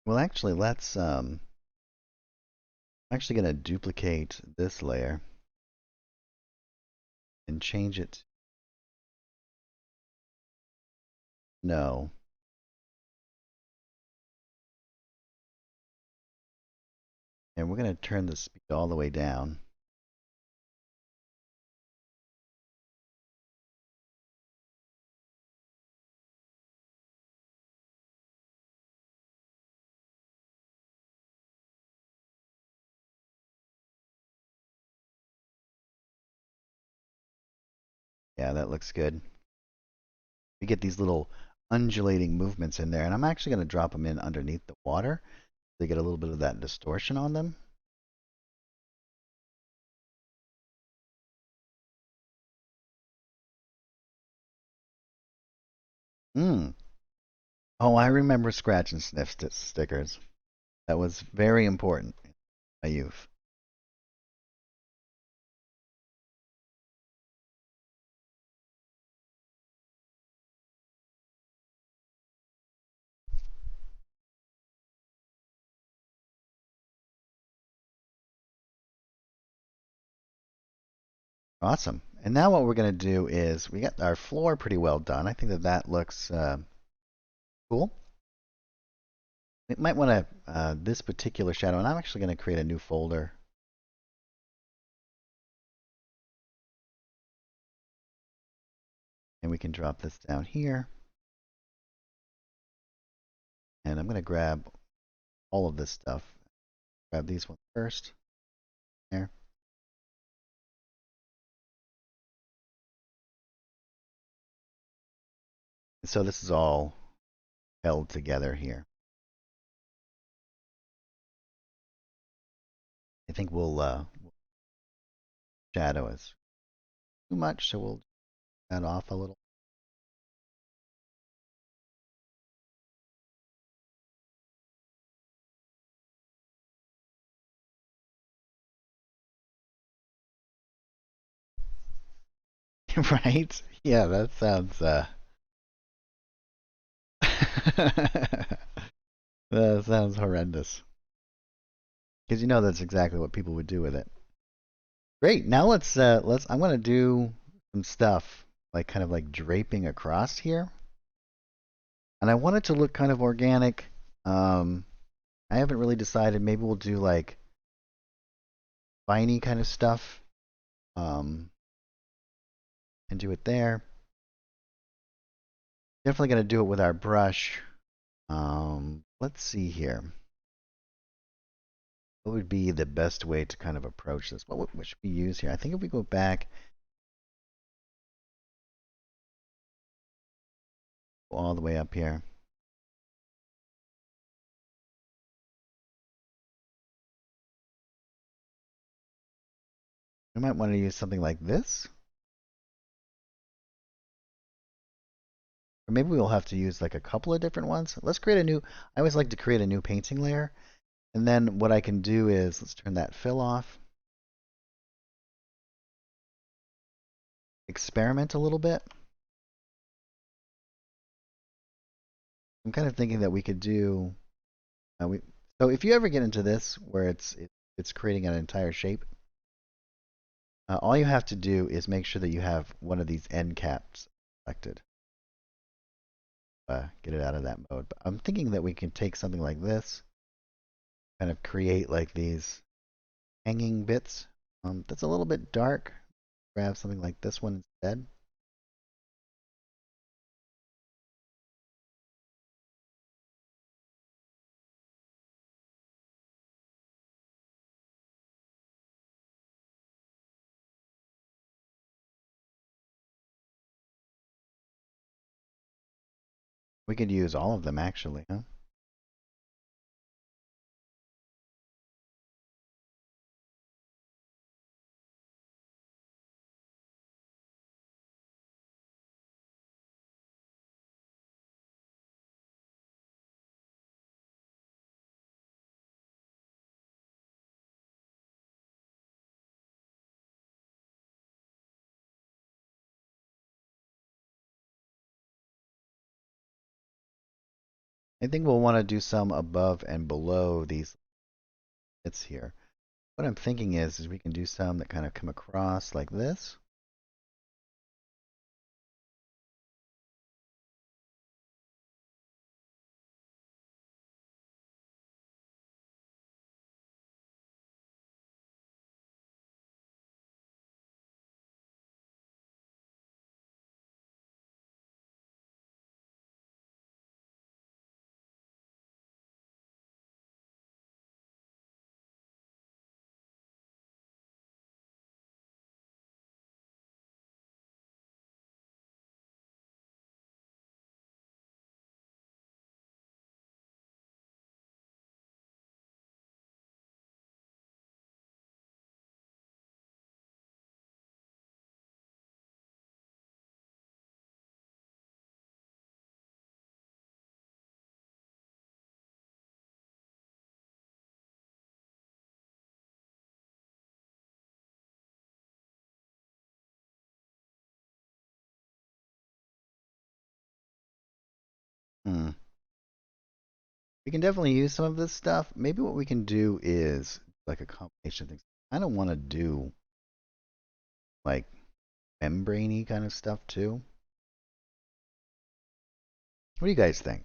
Well, actually, let's I'm actually going to duplicate this layer. and change it. No. And we're going to turn the speed all the way down. Yeah, that looks good. We get these little undulating movements in there, and I'm actually going to drop them in underneath the water. They get a little bit of that distortion on them. Mm. Oh, I remember scratch and sniff stickers. That was very important in my youth. Awesome. And now what we're going to do is we got our floor pretty well done. I think that that looks cool. We might want to, this particular shadow, and I'm actually going to create a new folder. And we can drop this down here. And I'm going to grab all of this stuff. Grab these ones first. There. So this is all held together here. I think we'll shadow is too much, so we'll that off a little. Right? Yeah, that sounds that sounds horrendous. Because you know that's exactly what people would do with it. Great. Now let's I'm gonna do some stuff like kind of like draping across here. And I want it to look kind of organic. I haven't really decided. Maybe we'll do like viney kind of stuff. And do it there. Definitely gonna do it with our brush. Let's see here. What would be the best way to kind of approach this? What should we use here? I think if we go back all the way up here. We might want to use something like this. Or maybe we'll have to use like a couple of different ones. Let's create a new, I always like to create a new painting layer. And then what I can do is, let's turn that fill off. Experiment a little bit. I'm kind of thinking that we could do, so if you ever get into this where it's creating an entire shape, all you have to do is make sure that you have one of these end caps selected. Get it out of that mode. But I'm thinking that we can take something like this, kind of create like these hanging bits. That's a little bit dark. Grab something like this one instead. We could use all of them actually, huh? I think we'll want to do some above and below these bits here. What I'm thinking is we can do some that kind of come across like this. Hmm. We can definitely use some of this stuff. Maybe what we can do is like a combination of things. I don't want to do like membraney kind of stuff too. What do you guys think?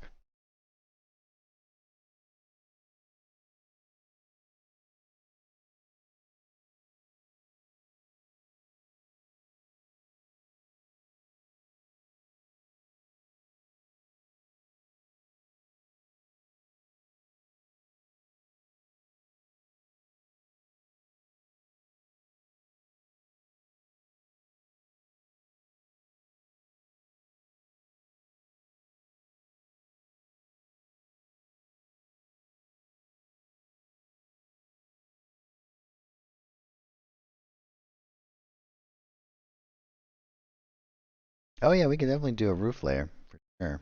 Oh yeah, we could definitely do a roof layer for sure.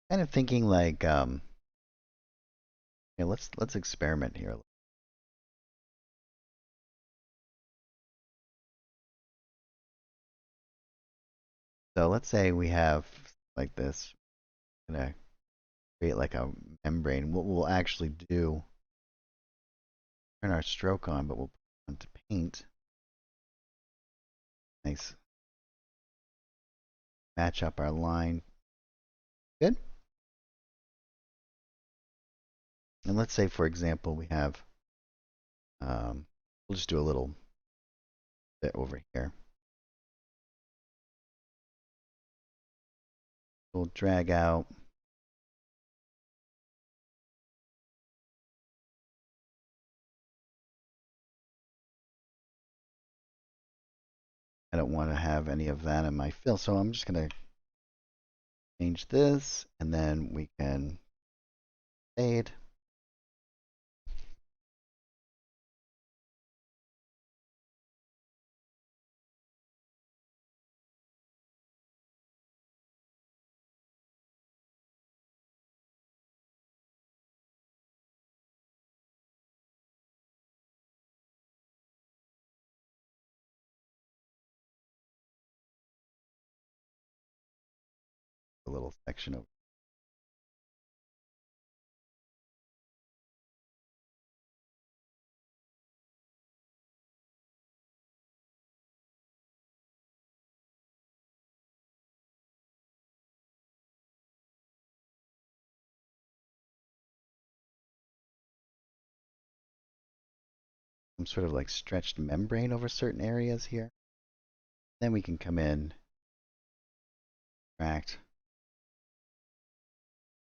Kind of thinking like yeah, let's experiment here. So let's say we have like this, gonna create like a membrane. What we'll actually do, turn our stroke on, but we'll put on to paint. Nice. Match up our line. Good. And let's say, for example, we have, we'll just do a little bit over here. We'll drag out. I don't want to have any of that in my fill, so I'm just going to change this, and then we can fade. A little section over. Some sort of like stretched membrane over certain areas here. Then we can come in, extract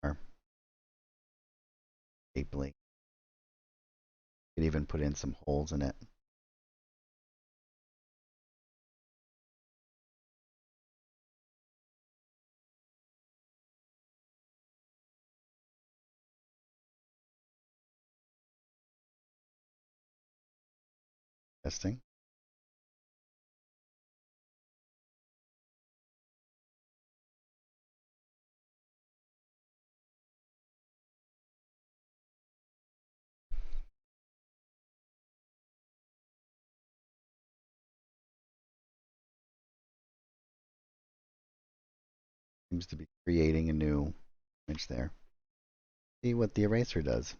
our stapling. Could even put in some holes in it. Testing. Seems to be creating a new image there. See what the eraser does.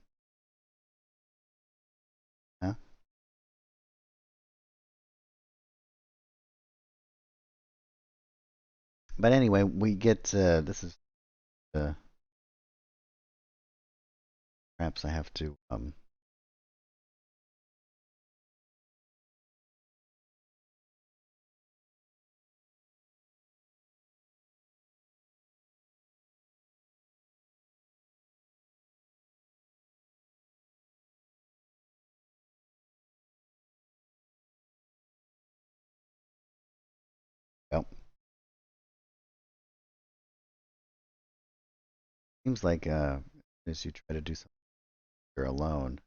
Huh? But anyway, we get this is perhaps I have to well, seems like as you try to do something you're alone,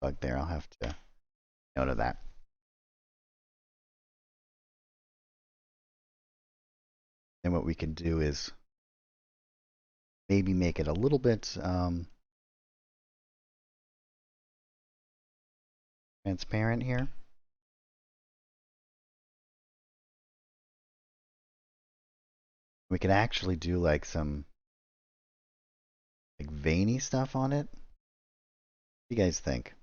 bug there. I'll have to note of that. And what we can do is maybe make it a little bit transparent here. We could actually do like some like veiny stuff on it. What do you guys think?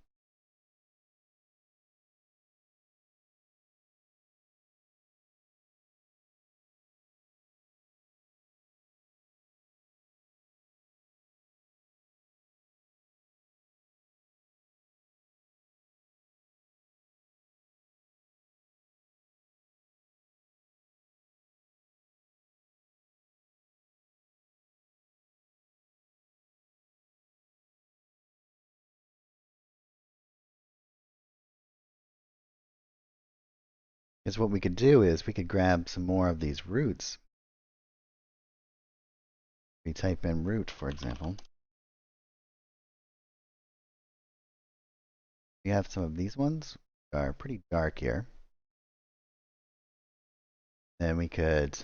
Because what we could do is we could grab some more of these roots. We type in root, for example. We have some of these ones are pretty dark here. Then we could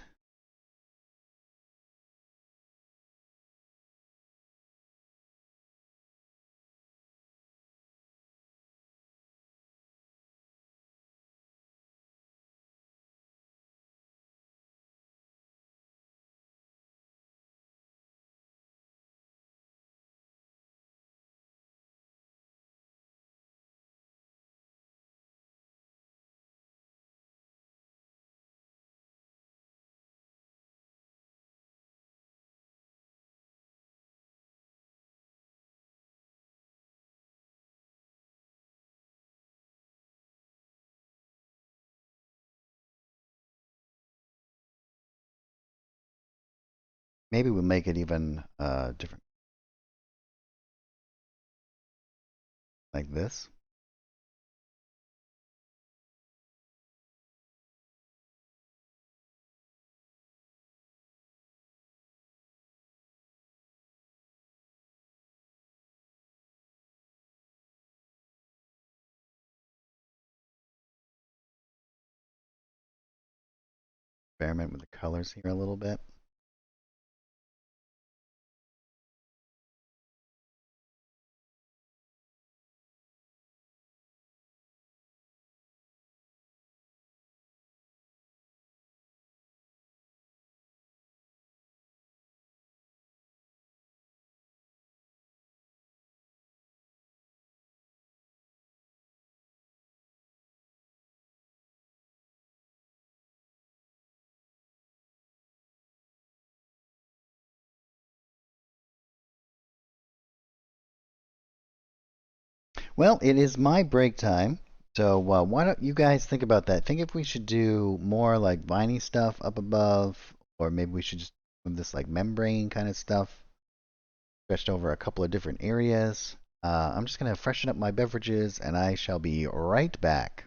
maybe we'll make it even different, like this. Experiment with the colors here a little bit. Well, it is my break time. So why don't you guys think about that? Think if we should do more like viney stuff up above, or maybe we should just move this like membrane kind of stuff stretched over a couple of different areas. I'm just gonna freshen up my beverages, and I shall be right back.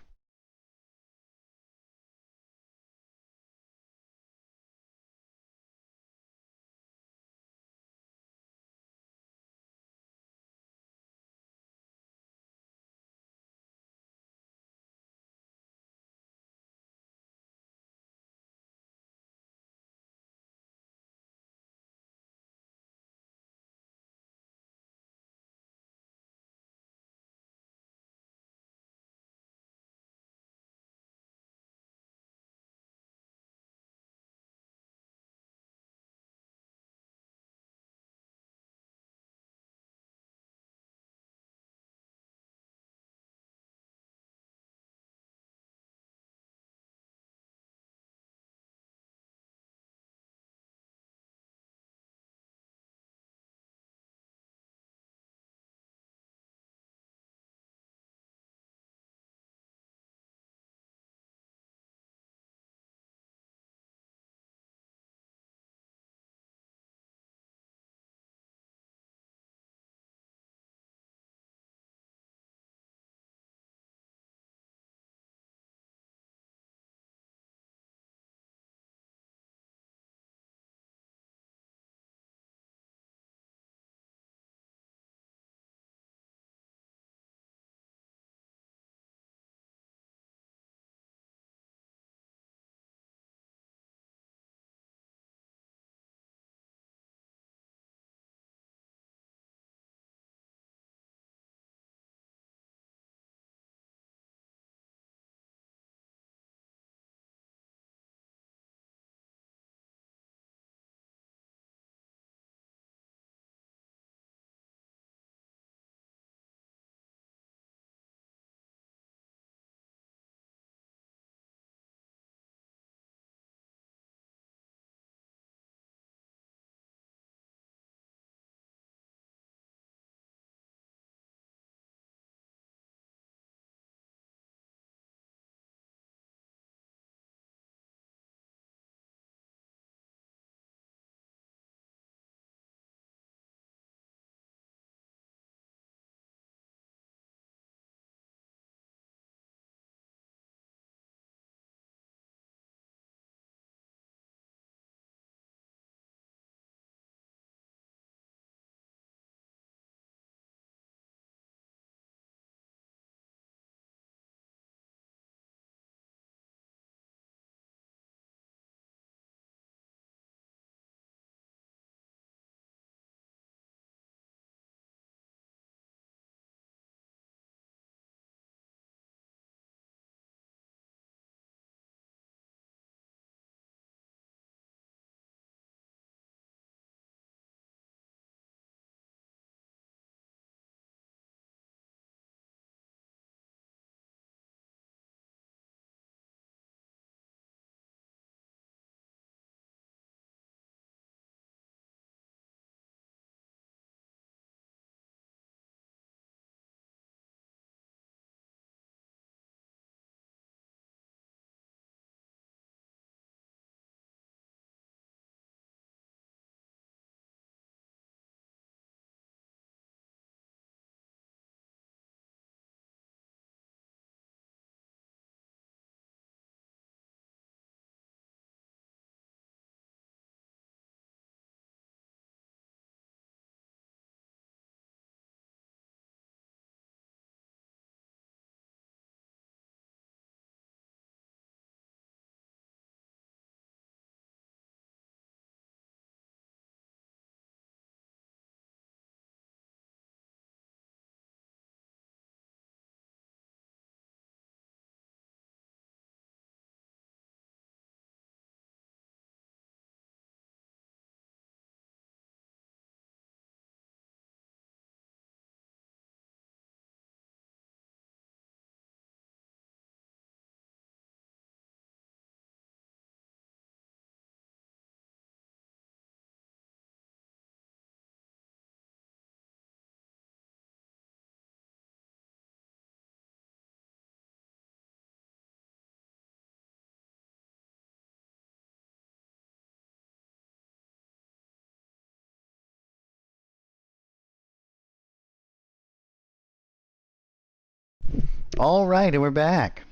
All right, and we're back.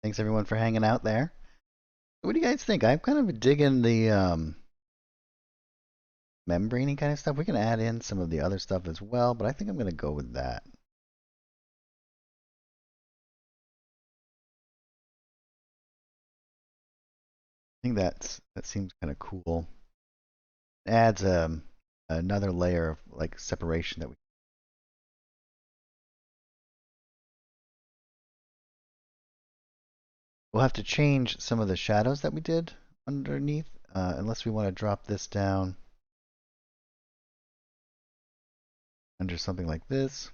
Thanks everyone for hanging out there. What do you guys think? I'm kind of digging the membraney kind of stuff. We can add in some of the other stuff as well, but I think I'm going to go with that. I think that seems kind of cool. It adds another layer of like separation that we. We'll have to change some of the shadows that we did underneath, unless we want to drop this down under something like this.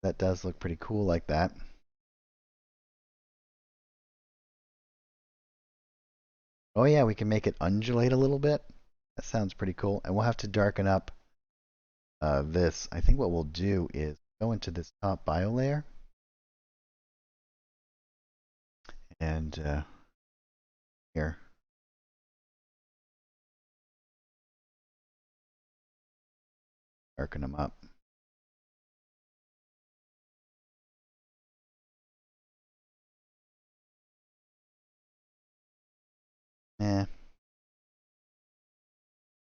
That does look pretty cool like that. Oh yeah, we can make it undulate a little bit. That sounds pretty cool. And we'll have to darken up this. I think what we'll do is go into this top bio layer and here, darken them up. I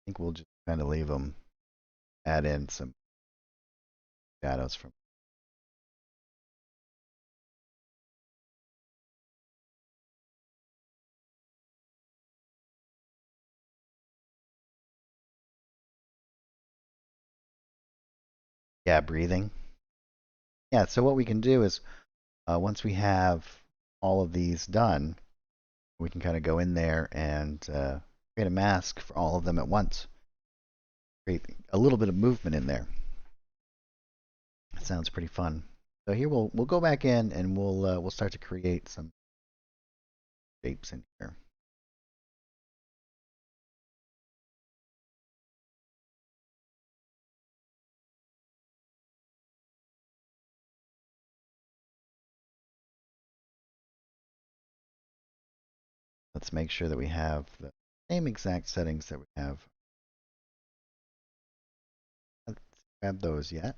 think we'll just kind of leave them, add in some shadows from. Yeah, breathing. Yeah, so what we can do is once we have all of these done, we can kind of go in there and create a mask for all of them at once. Create a little bit of movement in there. That sounds pretty fun. So here we'll go back in and we'll start to create some shapes in here. Let's make sure that we have the same exact settings that we have. Let's grab those yet.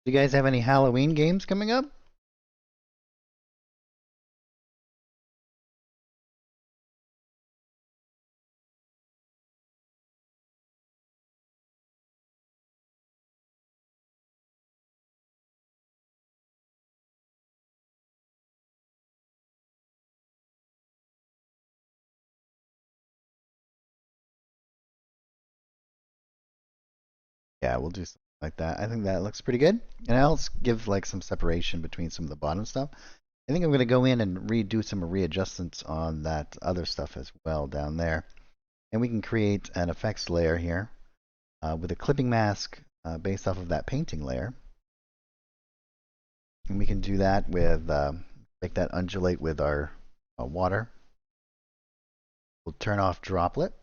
Do you guys have any Halloween games coming up? Yeah, we'll do something like that. I think that looks pretty good. And I'll give like some separation between some of the bottom stuff. I think I'm going to go in and redo some readjustments on that other stuff as well down there. And we can create an effects layer here with a clipping mask based off of that painting layer. And we can do that with, make that undulate with our water. We'll turn off droplet.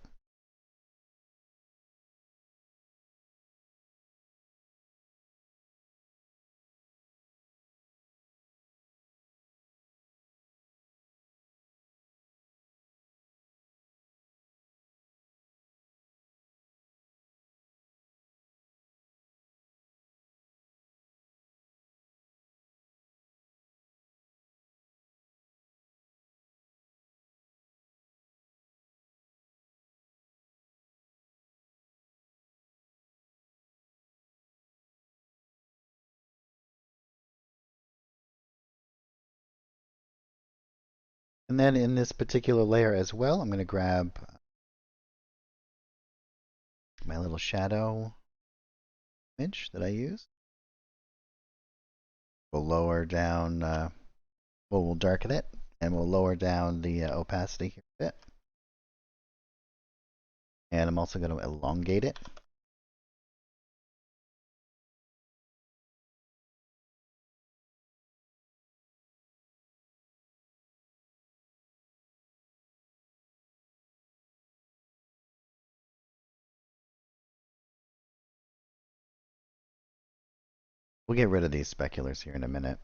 And then in this particular layer as well, I'm going to grab my little shadow image that I use. We'll lower down, we'll darken it, and we'll lower down the opacity here a bit. And I'm also going to elongate it. We'll get rid of these speculars here in a minute.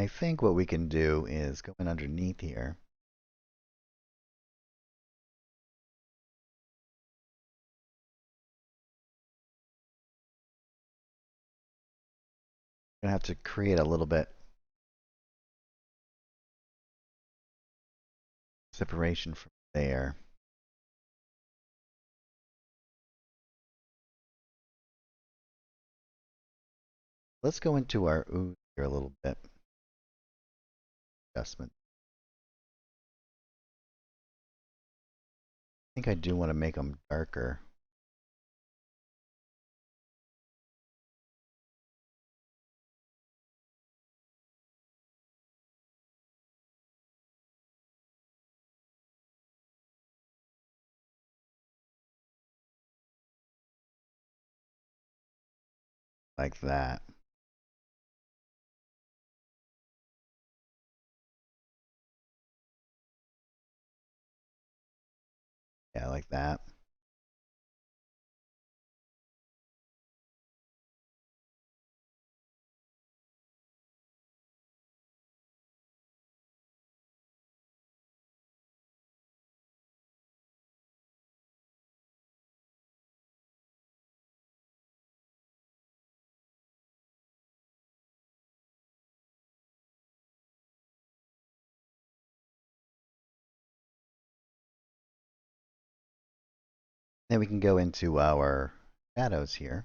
I think what we can do is go in underneath here. Gonna have to create a little bit separation from there. Let's go into our ooze here a little bit. Adjustment. I think I do want to make them darker. Like that. Yeah, like that. Then we can go into our shadows here.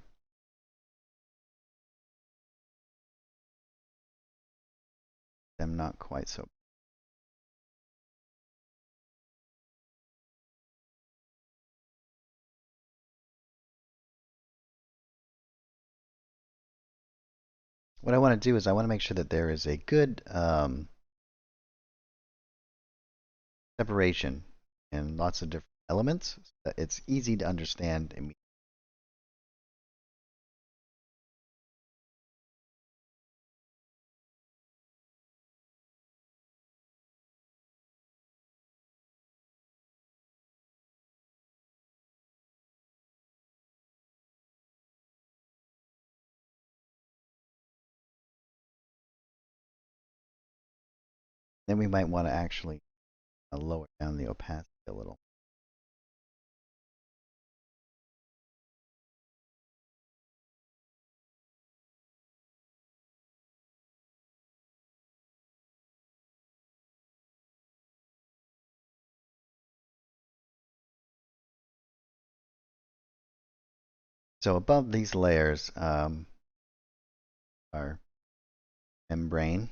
I'm not quite so. what I want to do is I want to make sure that there is a good separation in lots of different elements so that it's easy to understand. Then we might want to actually lower down the opacity a little. So above these layers are membrane,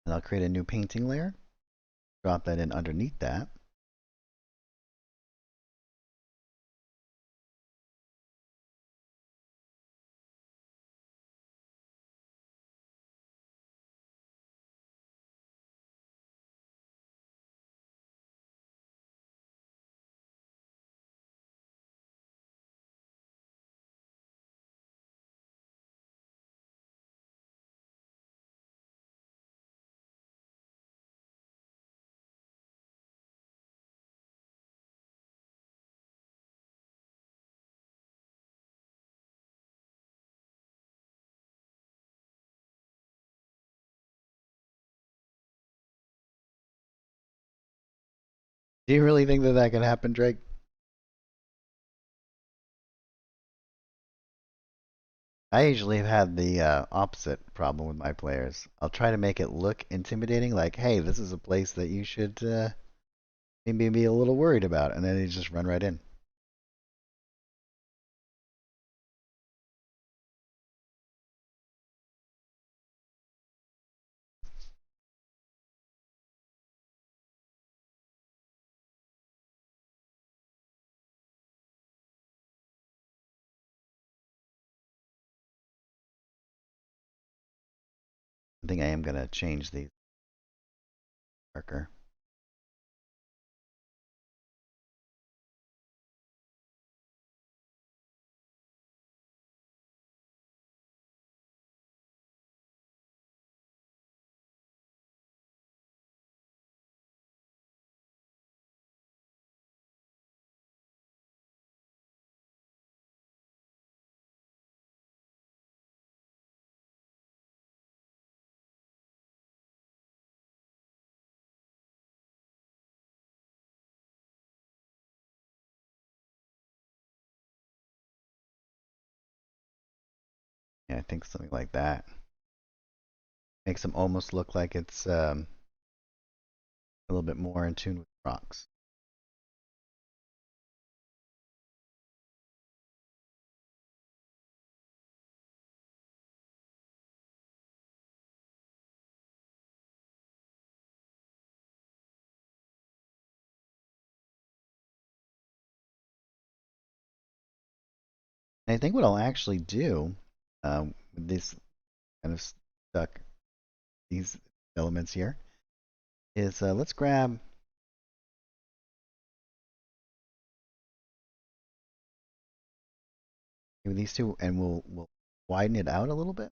and I'll create a new painting layer, drop that in underneath that. Do you really think that that could happen, Drake? I usually have had the opposite problem with my players. I'll try to make it look intimidating, like, hey, this is a place that you should maybe be a little worried about, and then they just run right in. I think I am going to change the marker. Yeah, I think something like that. Makes them almost look like it's a little bit more in tune with rocks. And I think what I'll actually do with this kind of stuck, these elements here, is let's grab these two and we'll widen it out a little bit.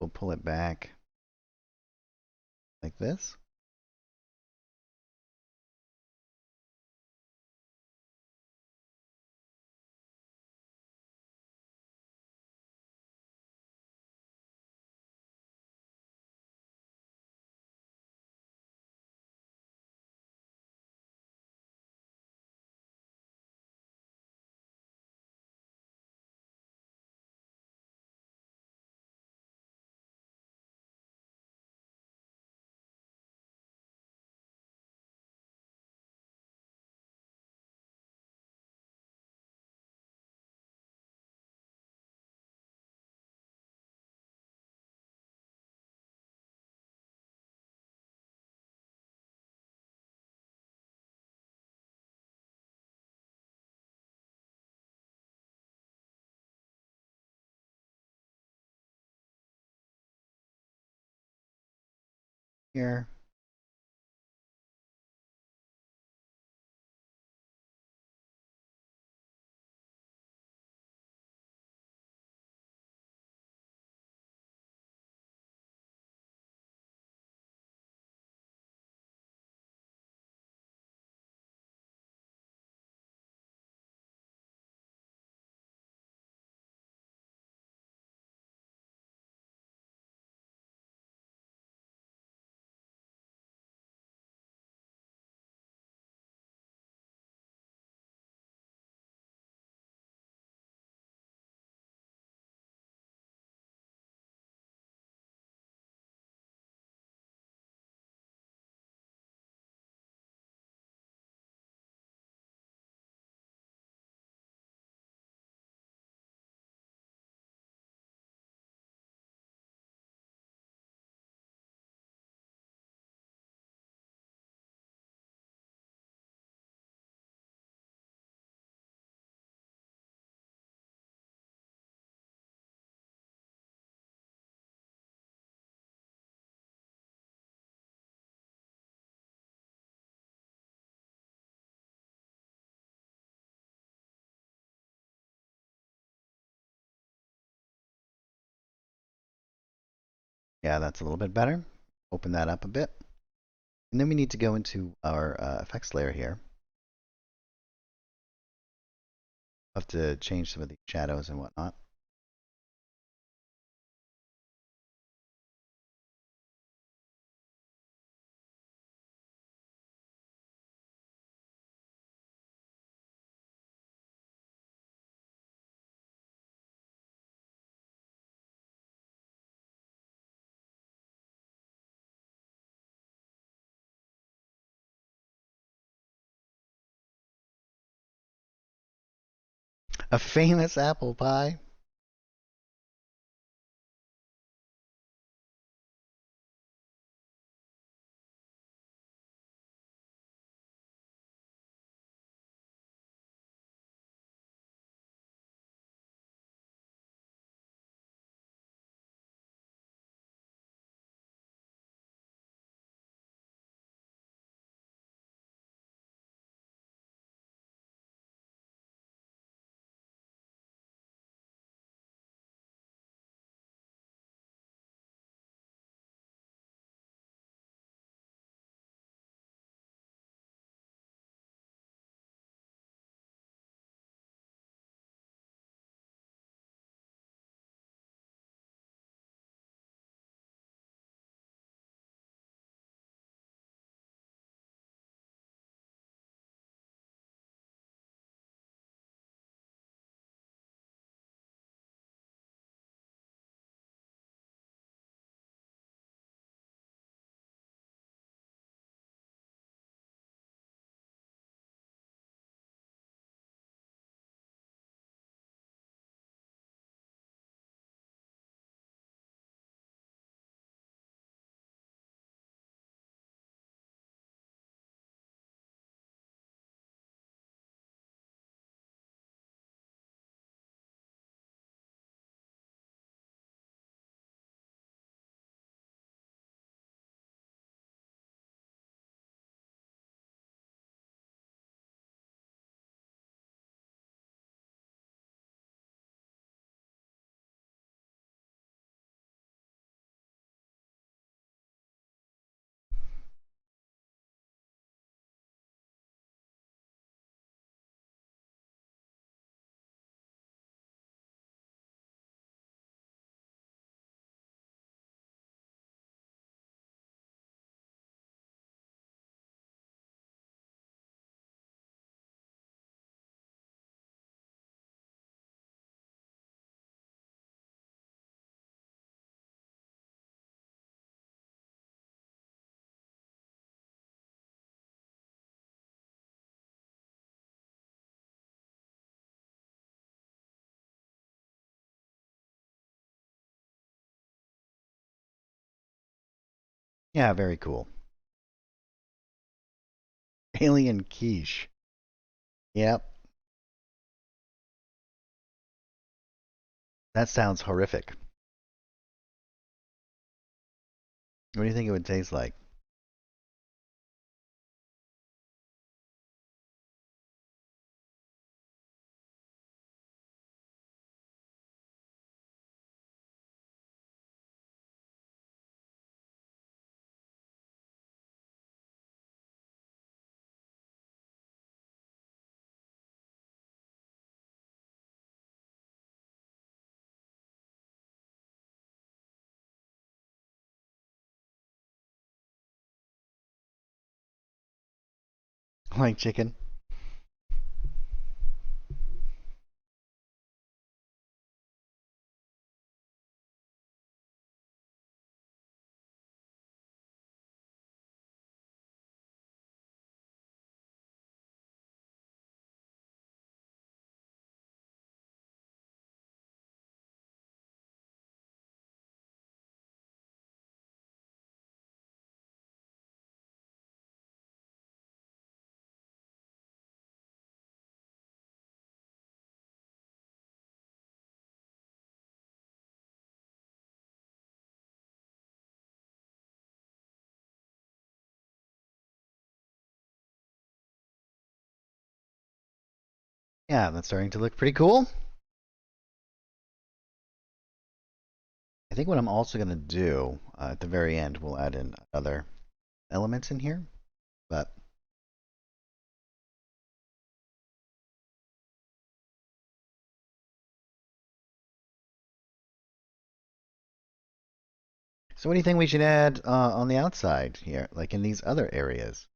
We'll pull it back like this. here. Yeah, that's a little bit better. Open that up a bit. And then we need to go into our effects layer here. We'll have to change some of the shadows and whatnot. A famous apple pie. Yeah, very cool. Alien quiche. Yep. That sounds horrific. What do you think it would taste like? like chicken. Yeah, that's starting to look pretty cool. I think what I'm also going to do at the very end, we'll add in other elements in here. But so, what do you think we should add on the outside here, like in these other areas?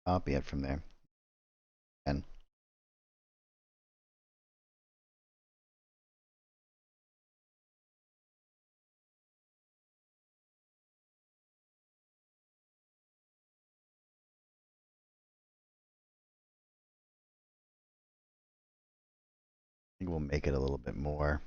Copy it from there. And I think we'll make it a little bit more.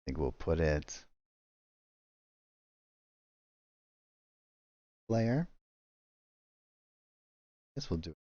I think we'll put it layer. This will do it.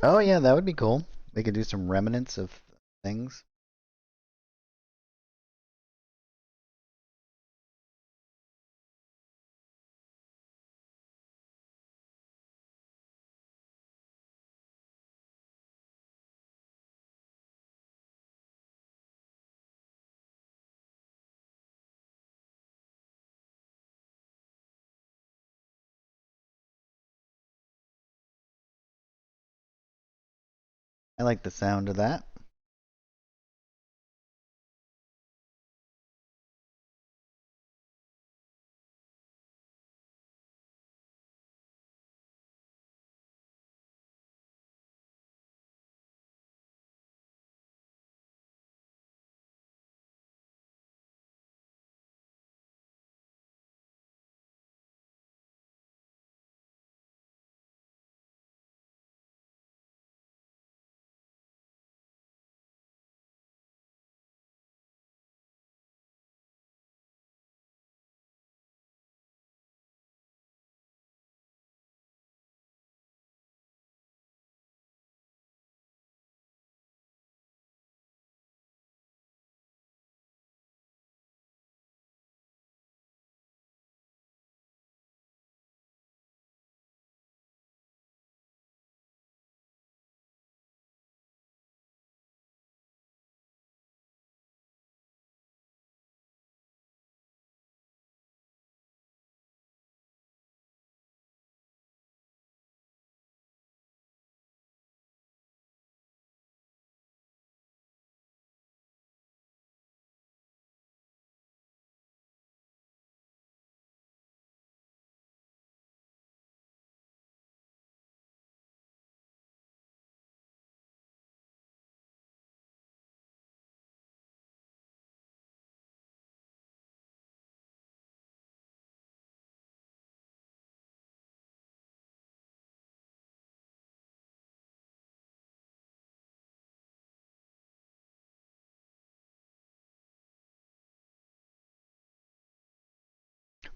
Oh yeah, that would be cool. We could do some remnants of things. I like the sound of that.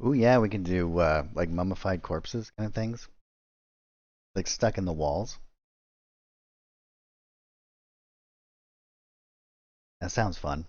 Ooh, yeah, we can do like mummified corpses kind of things, like stuck in the walls. That sounds fun.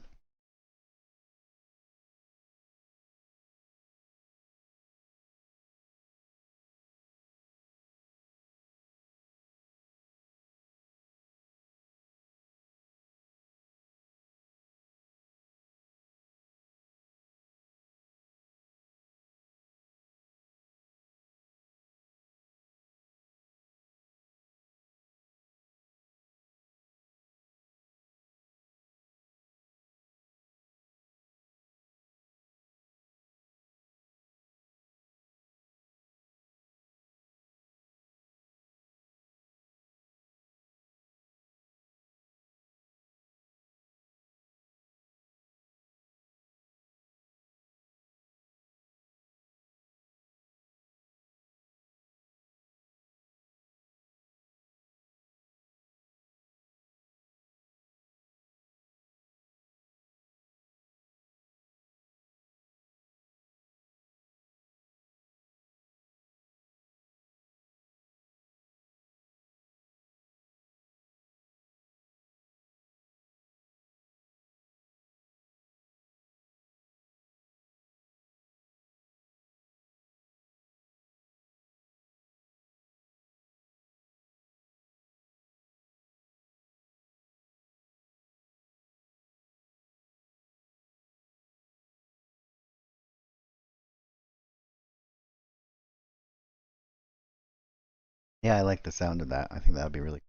Yeah, I like the sound of that. I think that would be really.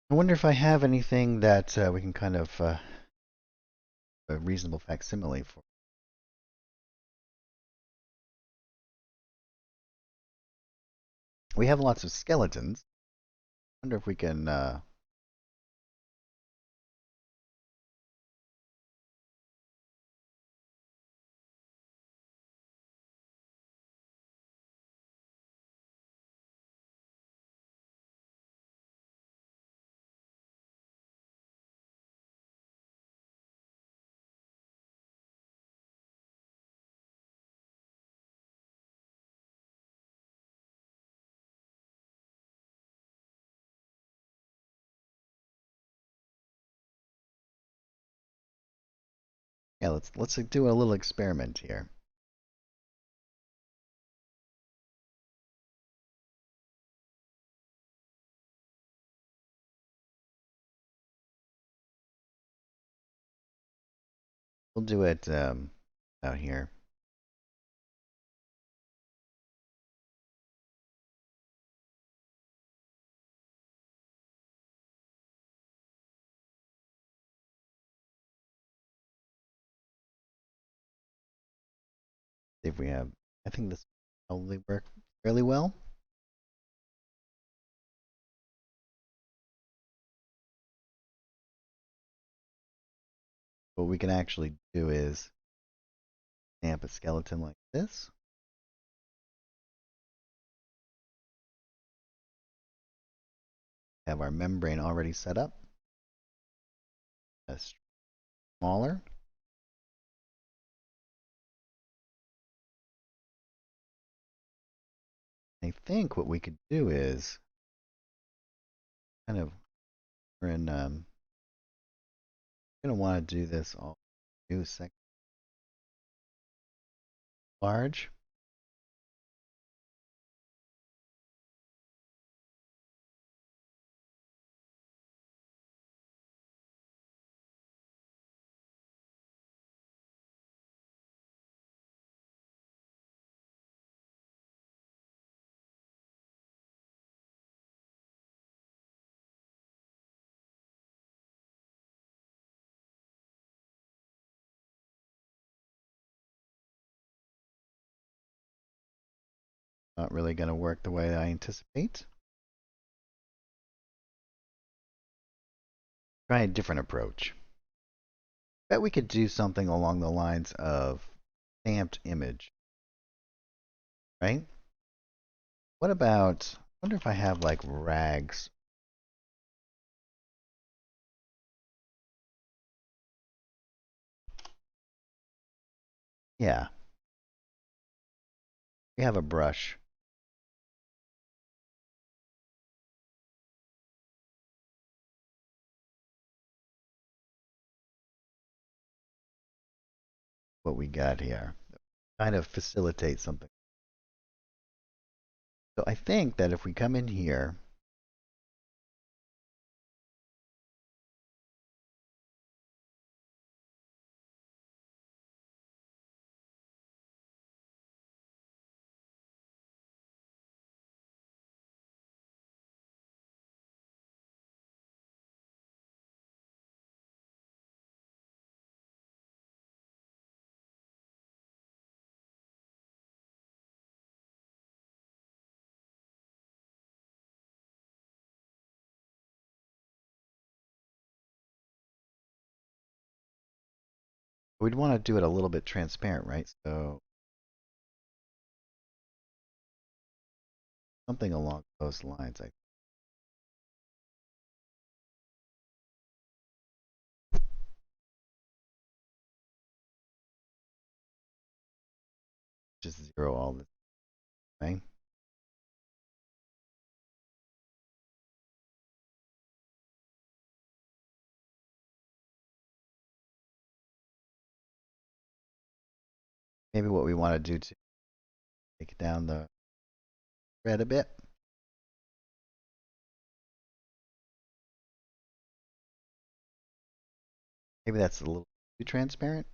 I wonder if I have anything that we can kind of a reasonable facsimile for. We have lots of skeletons. I wonder if we can. Yeah, let's do a little experiment here. We'll do it out here. See if we have. I think this probably work fairly well. What we can actually do is stamp a skeleton like this. Have our membrane already set up. That's smaller. I think what we could do is kind of we're in gonna want to do this all new sec large. Not really gonna work the way I anticipate. Try a different approach. Bet we could do something along the lines of stamped image, right? What about, I wonder if I have like rags. Yeah, we have a brush. What we got here. Kind of facilitate something. So I think that if we come in here, we'd want to do it a little bit transparent, right? So something along those lines. Just zero all this thing. Maybe what we want to do to take down the red a bit. Maybe that's a little too transparent.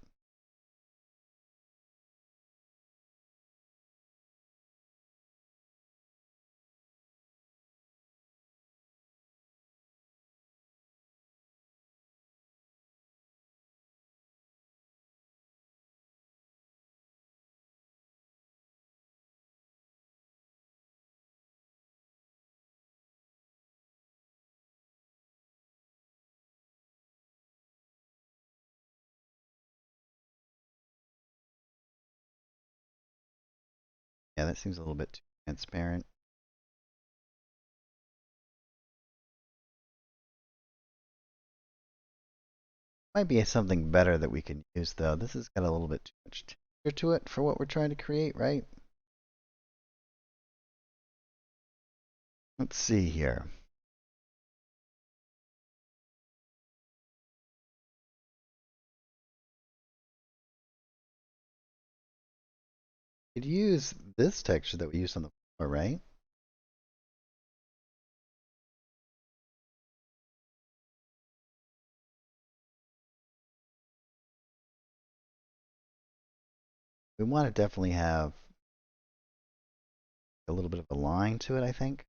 Yeah, that seems a little bit too transparent. Might be something better that we can use though. This has got a little bit too much texture to it for what we're trying to create, right? Let's see here. Could use this texture that we used on the floor, right? We want to definitely have a little bit of a line to it, I think.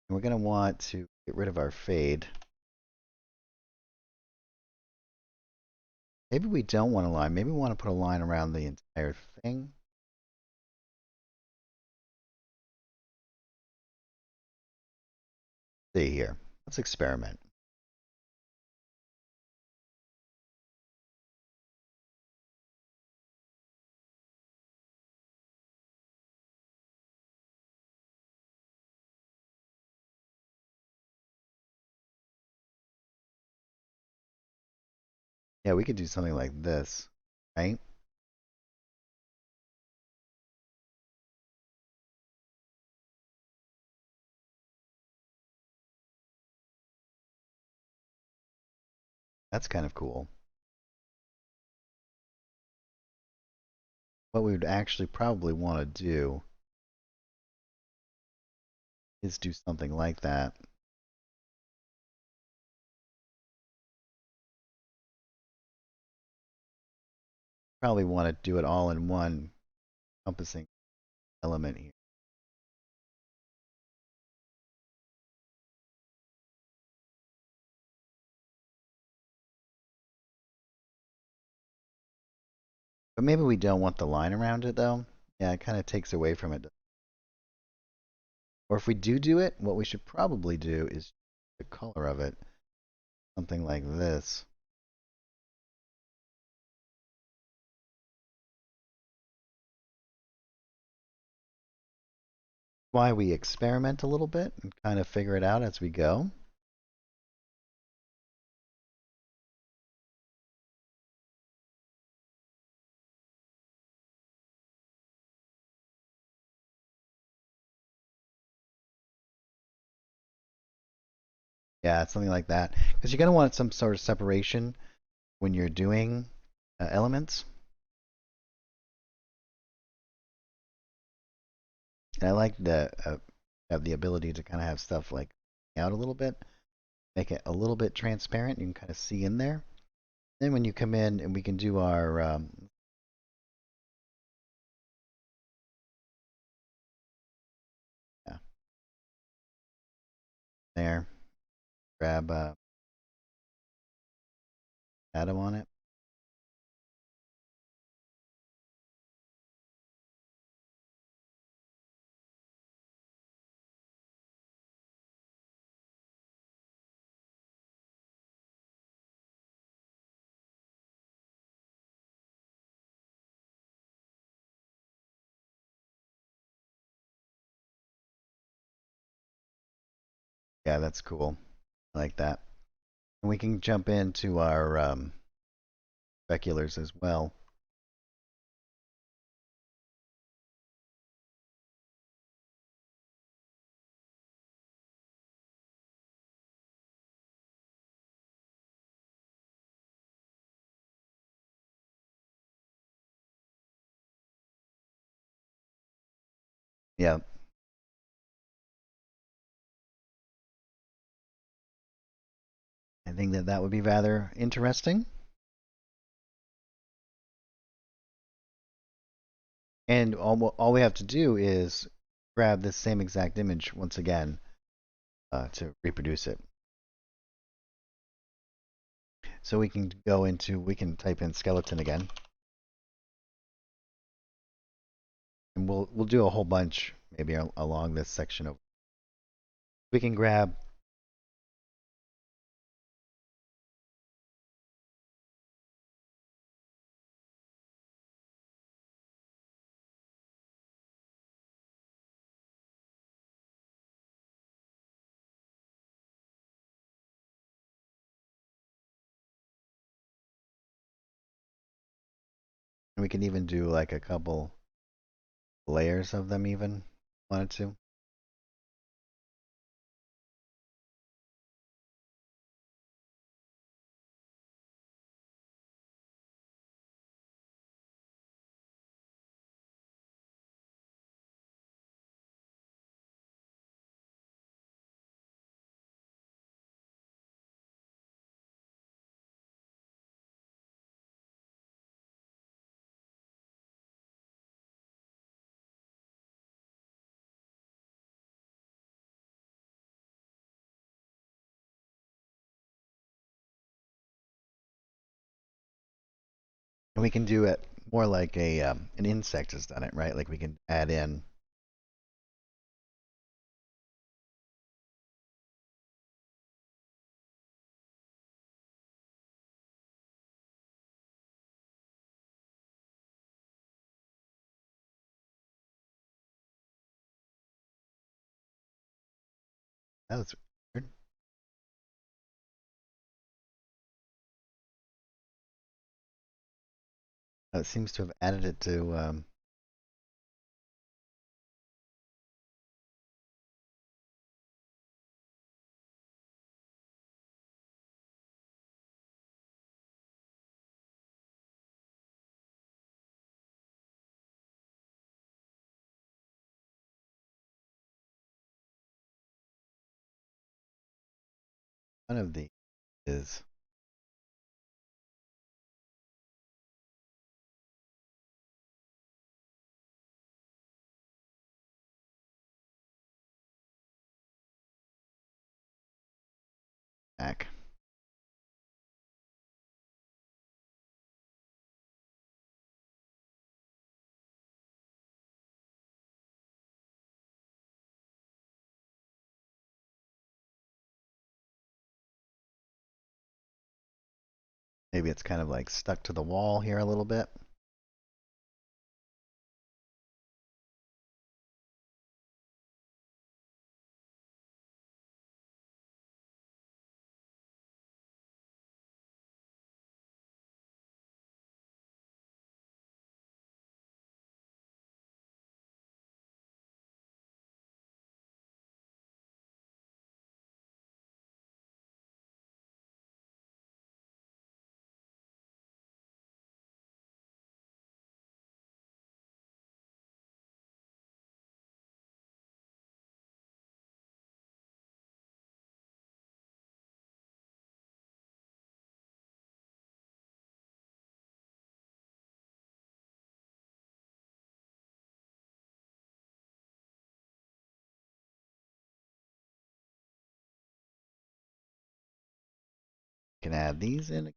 And we're going to want to get rid of our fade. Maybe we don't want a line. Maybe we want to put a line around the entire thing. See here. Let's experiment. Yeah, we could do something like this, right? That's kind of cool. What we would actually probably want to do is do something like that. Probably want to do it all in one encompassing element here. But maybe we don't want the line around it though. Yeah, it kind of takes away from it. Or if we do it, what we should probably do is the color of it. something like this. Why we experiment a little bit and kind of figure it out as we go. Yeah, it's something like that. Because you're going to want some sort of separation when you're doing elements. And I like the have the ability to kind of have stuff like out a little bit, make it a little bit transparent. You can kind of see in there. Then when you come in and we can do our yeah, there, grab Atom on it. Yeah, that's cool. I like that. And we can jump into our speculars as well. Yeah, I think that that would be rather interesting. And all we have to do is grab this same exact image once again to reproduce it. So we can go into, we can type in skeleton again. And we'll do a whole bunch maybe along this section of. We can grab we can even do like a couple layers of them even wanted to. And we can do it more like a an insect has done it, right? Like we can add in. That was weird. It seems to have added it to. One of the is back. Maybe it's kind of like stuck to the wall here a little bit. Can add these in.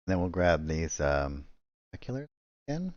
Then we'll grab these speculars again.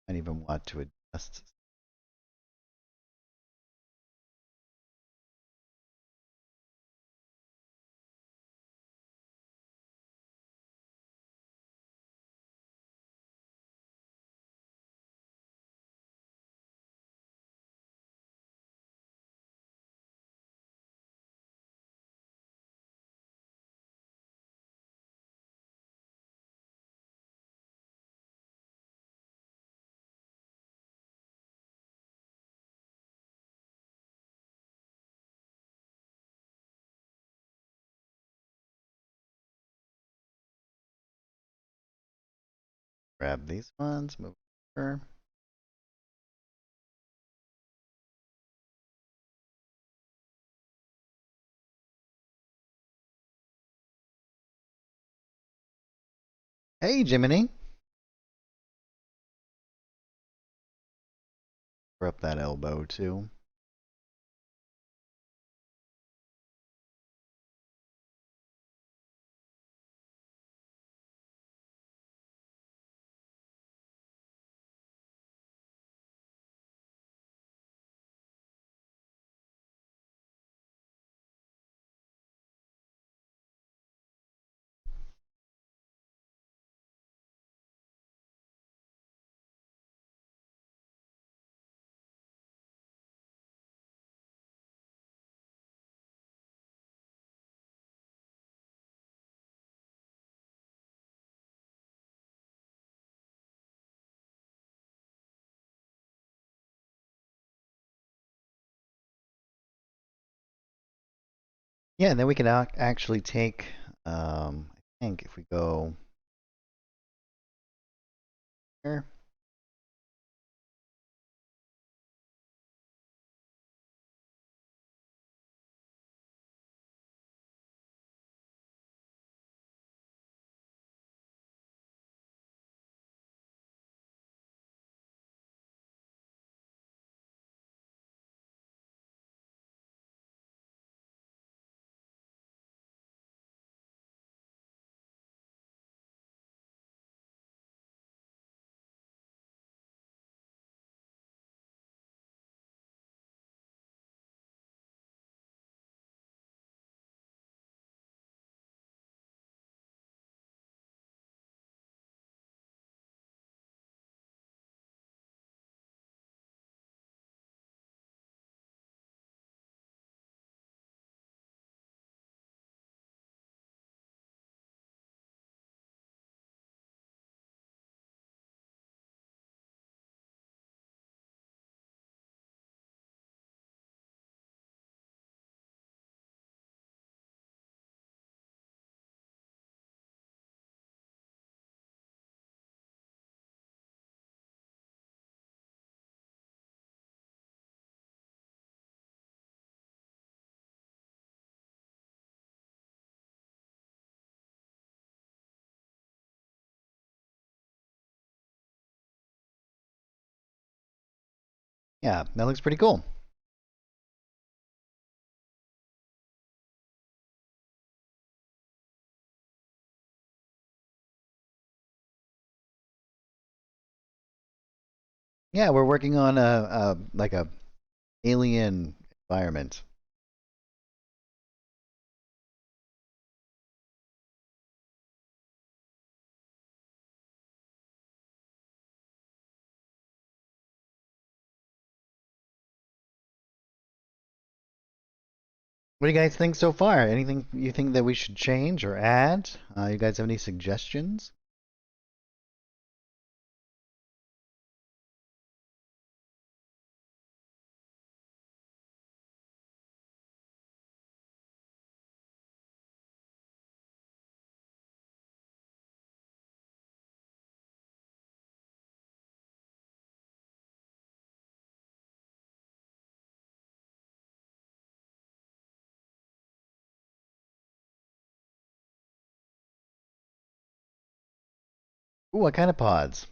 I even want to adjust. Grab these ones, move over. Hey, Jiminy. We're up that elbow too. Yeah, and then we can actually take, I think if we go here, Yeah, that looks pretty cool. Yeah, we're working on a like a alien environment. What do you guys think so far? Anything you think that we should change or add? You guys have any suggestions? Ooh, what kind of pods?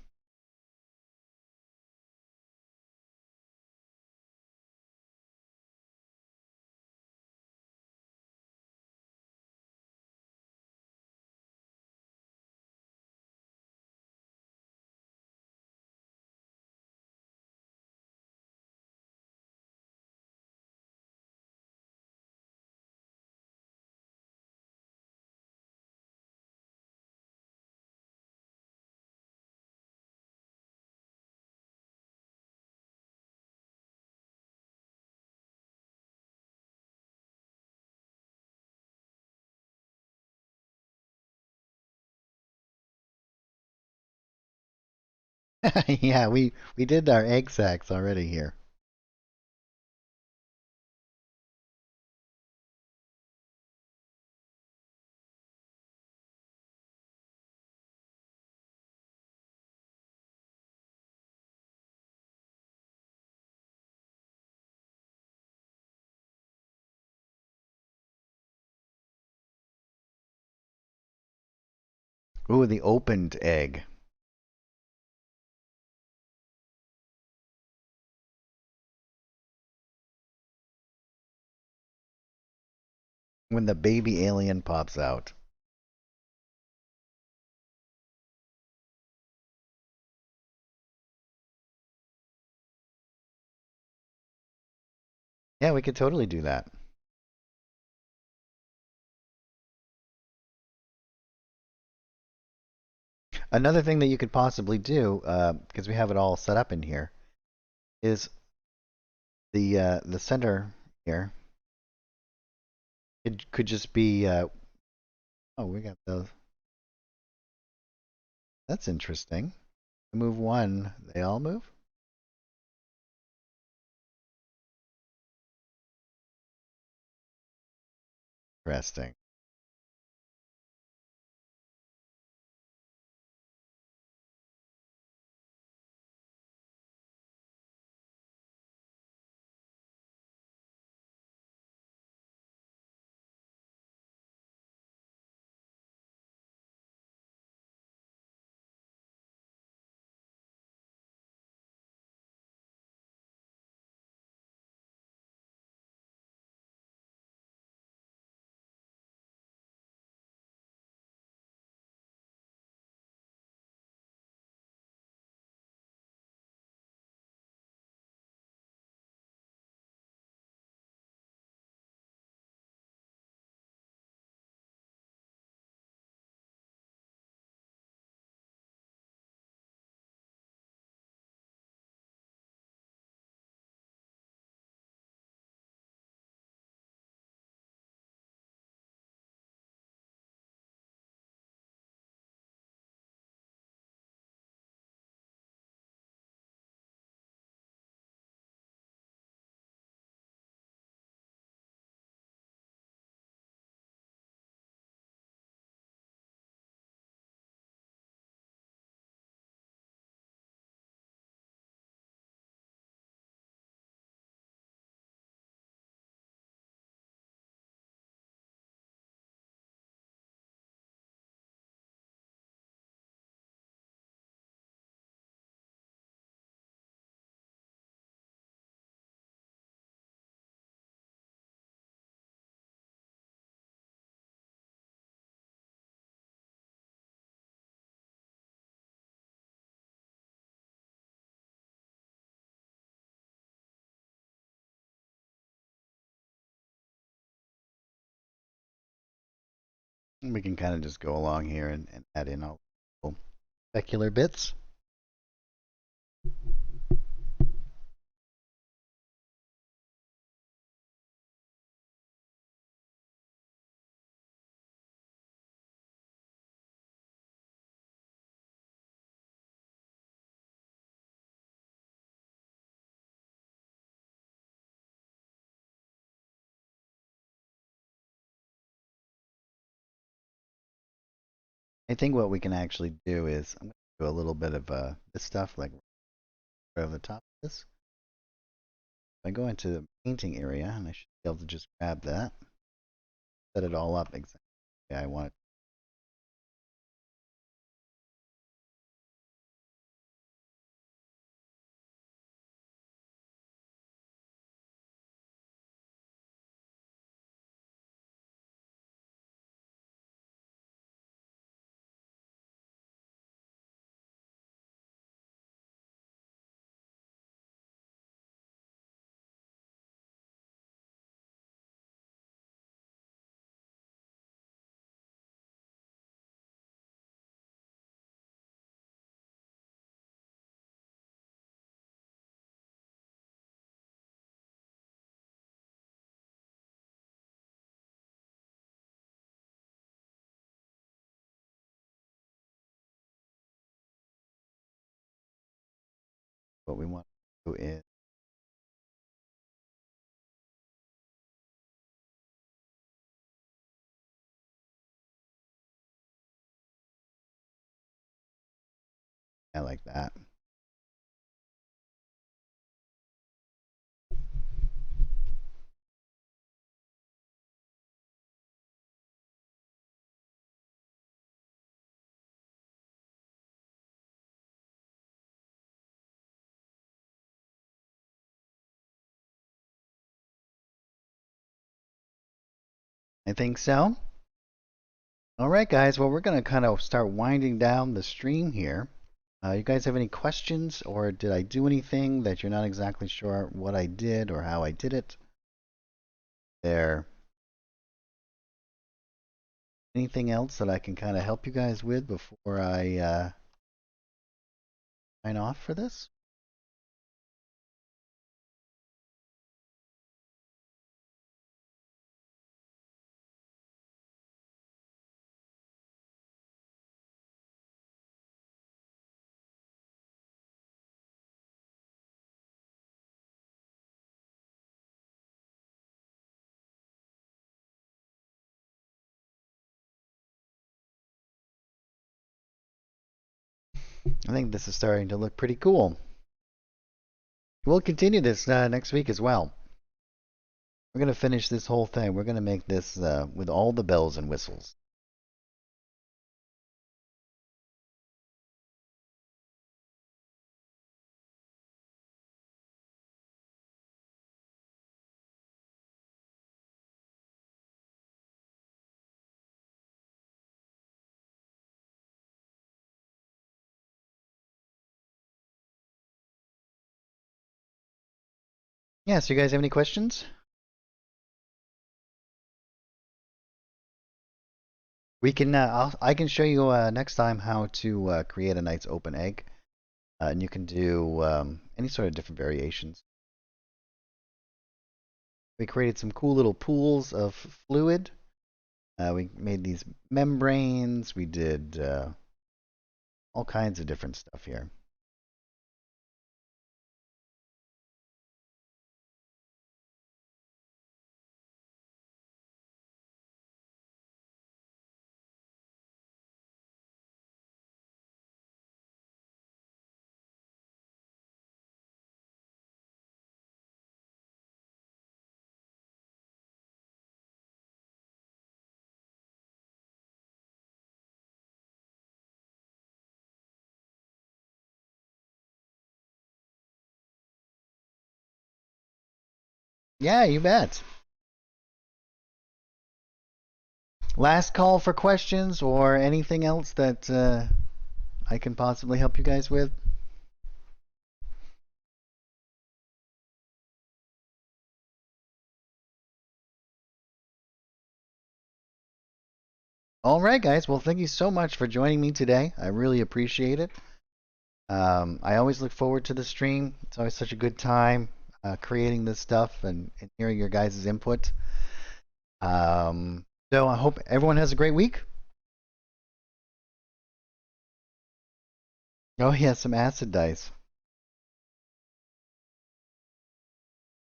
Yeah, we did our egg sacs already here. Ooh, the opened egg. When the baby alien pops out. Yeah, we could totally do that. Another thing that you could possibly do, because we have it all set up in here, is the center here it could just be oh, we got those. That's interesting. Move one, they all move? Interesting. We can kind of just go along here and add in all the specular bits. I think what we can actually do is I'm going to do a little bit of this stuff like right over the top of this. If I go into the painting area, and I should be able to just grab that, set it all up exactly the way I want it. What we want to do is like that. I think so. All right, guys. Well, we're going to kind of start winding down the stream here. You guys have any questions, or did I do anything that you're not exactly sure what I did or how I did it? There. Anything else that I can kind of help you guys with before I sign off for this? I think this is starting to look pretty cool. We'll continue this next week as well. We're going to finish this whole thing. We're going to make this with all the bells and whistles. Yeah, so you guys have any questions? We can. I can show you next time how to create a nice open egg, and you can do any sort of different variations. We created some cool little pools of fluid. We made these membranes. We did all kinds of different stuff here. Yeah, you bet. Last call for questions or anything else that I can possibly help you guys with? All right, guys. Well, thank you so much for joining me today. I really appreciate it. I always look forward to the stream. It's always such a good time creating this stuff and hearing your guys' input. So I hope everyone has a great week. Oh, yeah, some acid dice.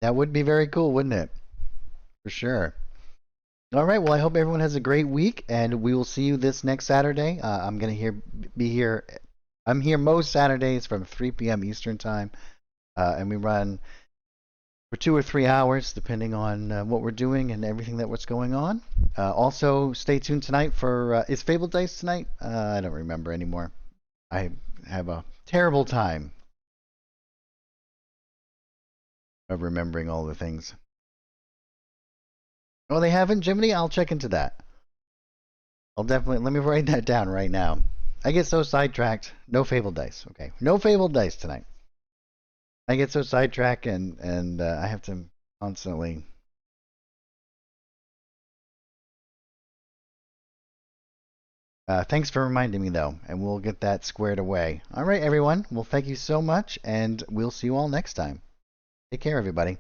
That would be very cool, wouldn't it? For sure. All right. Well, I hope everyone has a great week, and we will see you this next Saturday. I'm gonna be here. I'm here most Saturdays from 3 p.m. Eastern time, and we run for 2 or 3 hours, depending on what we're doing and everything that what's going on. Also, stay tuned tonight for is Fable Dice tonight? I don't remember anymore. I have a terrible time of remembering all the things. Oh, they haven't, Jiminy? I'll check into that. I'll definitely let me write that down right now. I get so sidetracked. No Fable Dice. Okay, no Fable Dice tonight. I get so sidetracked and I have to constantly. Thanks for reminding me though, and we'll get that squared away. All right, everyone. Well, thank you so much, and we'll see you all next time. Take care, everybody.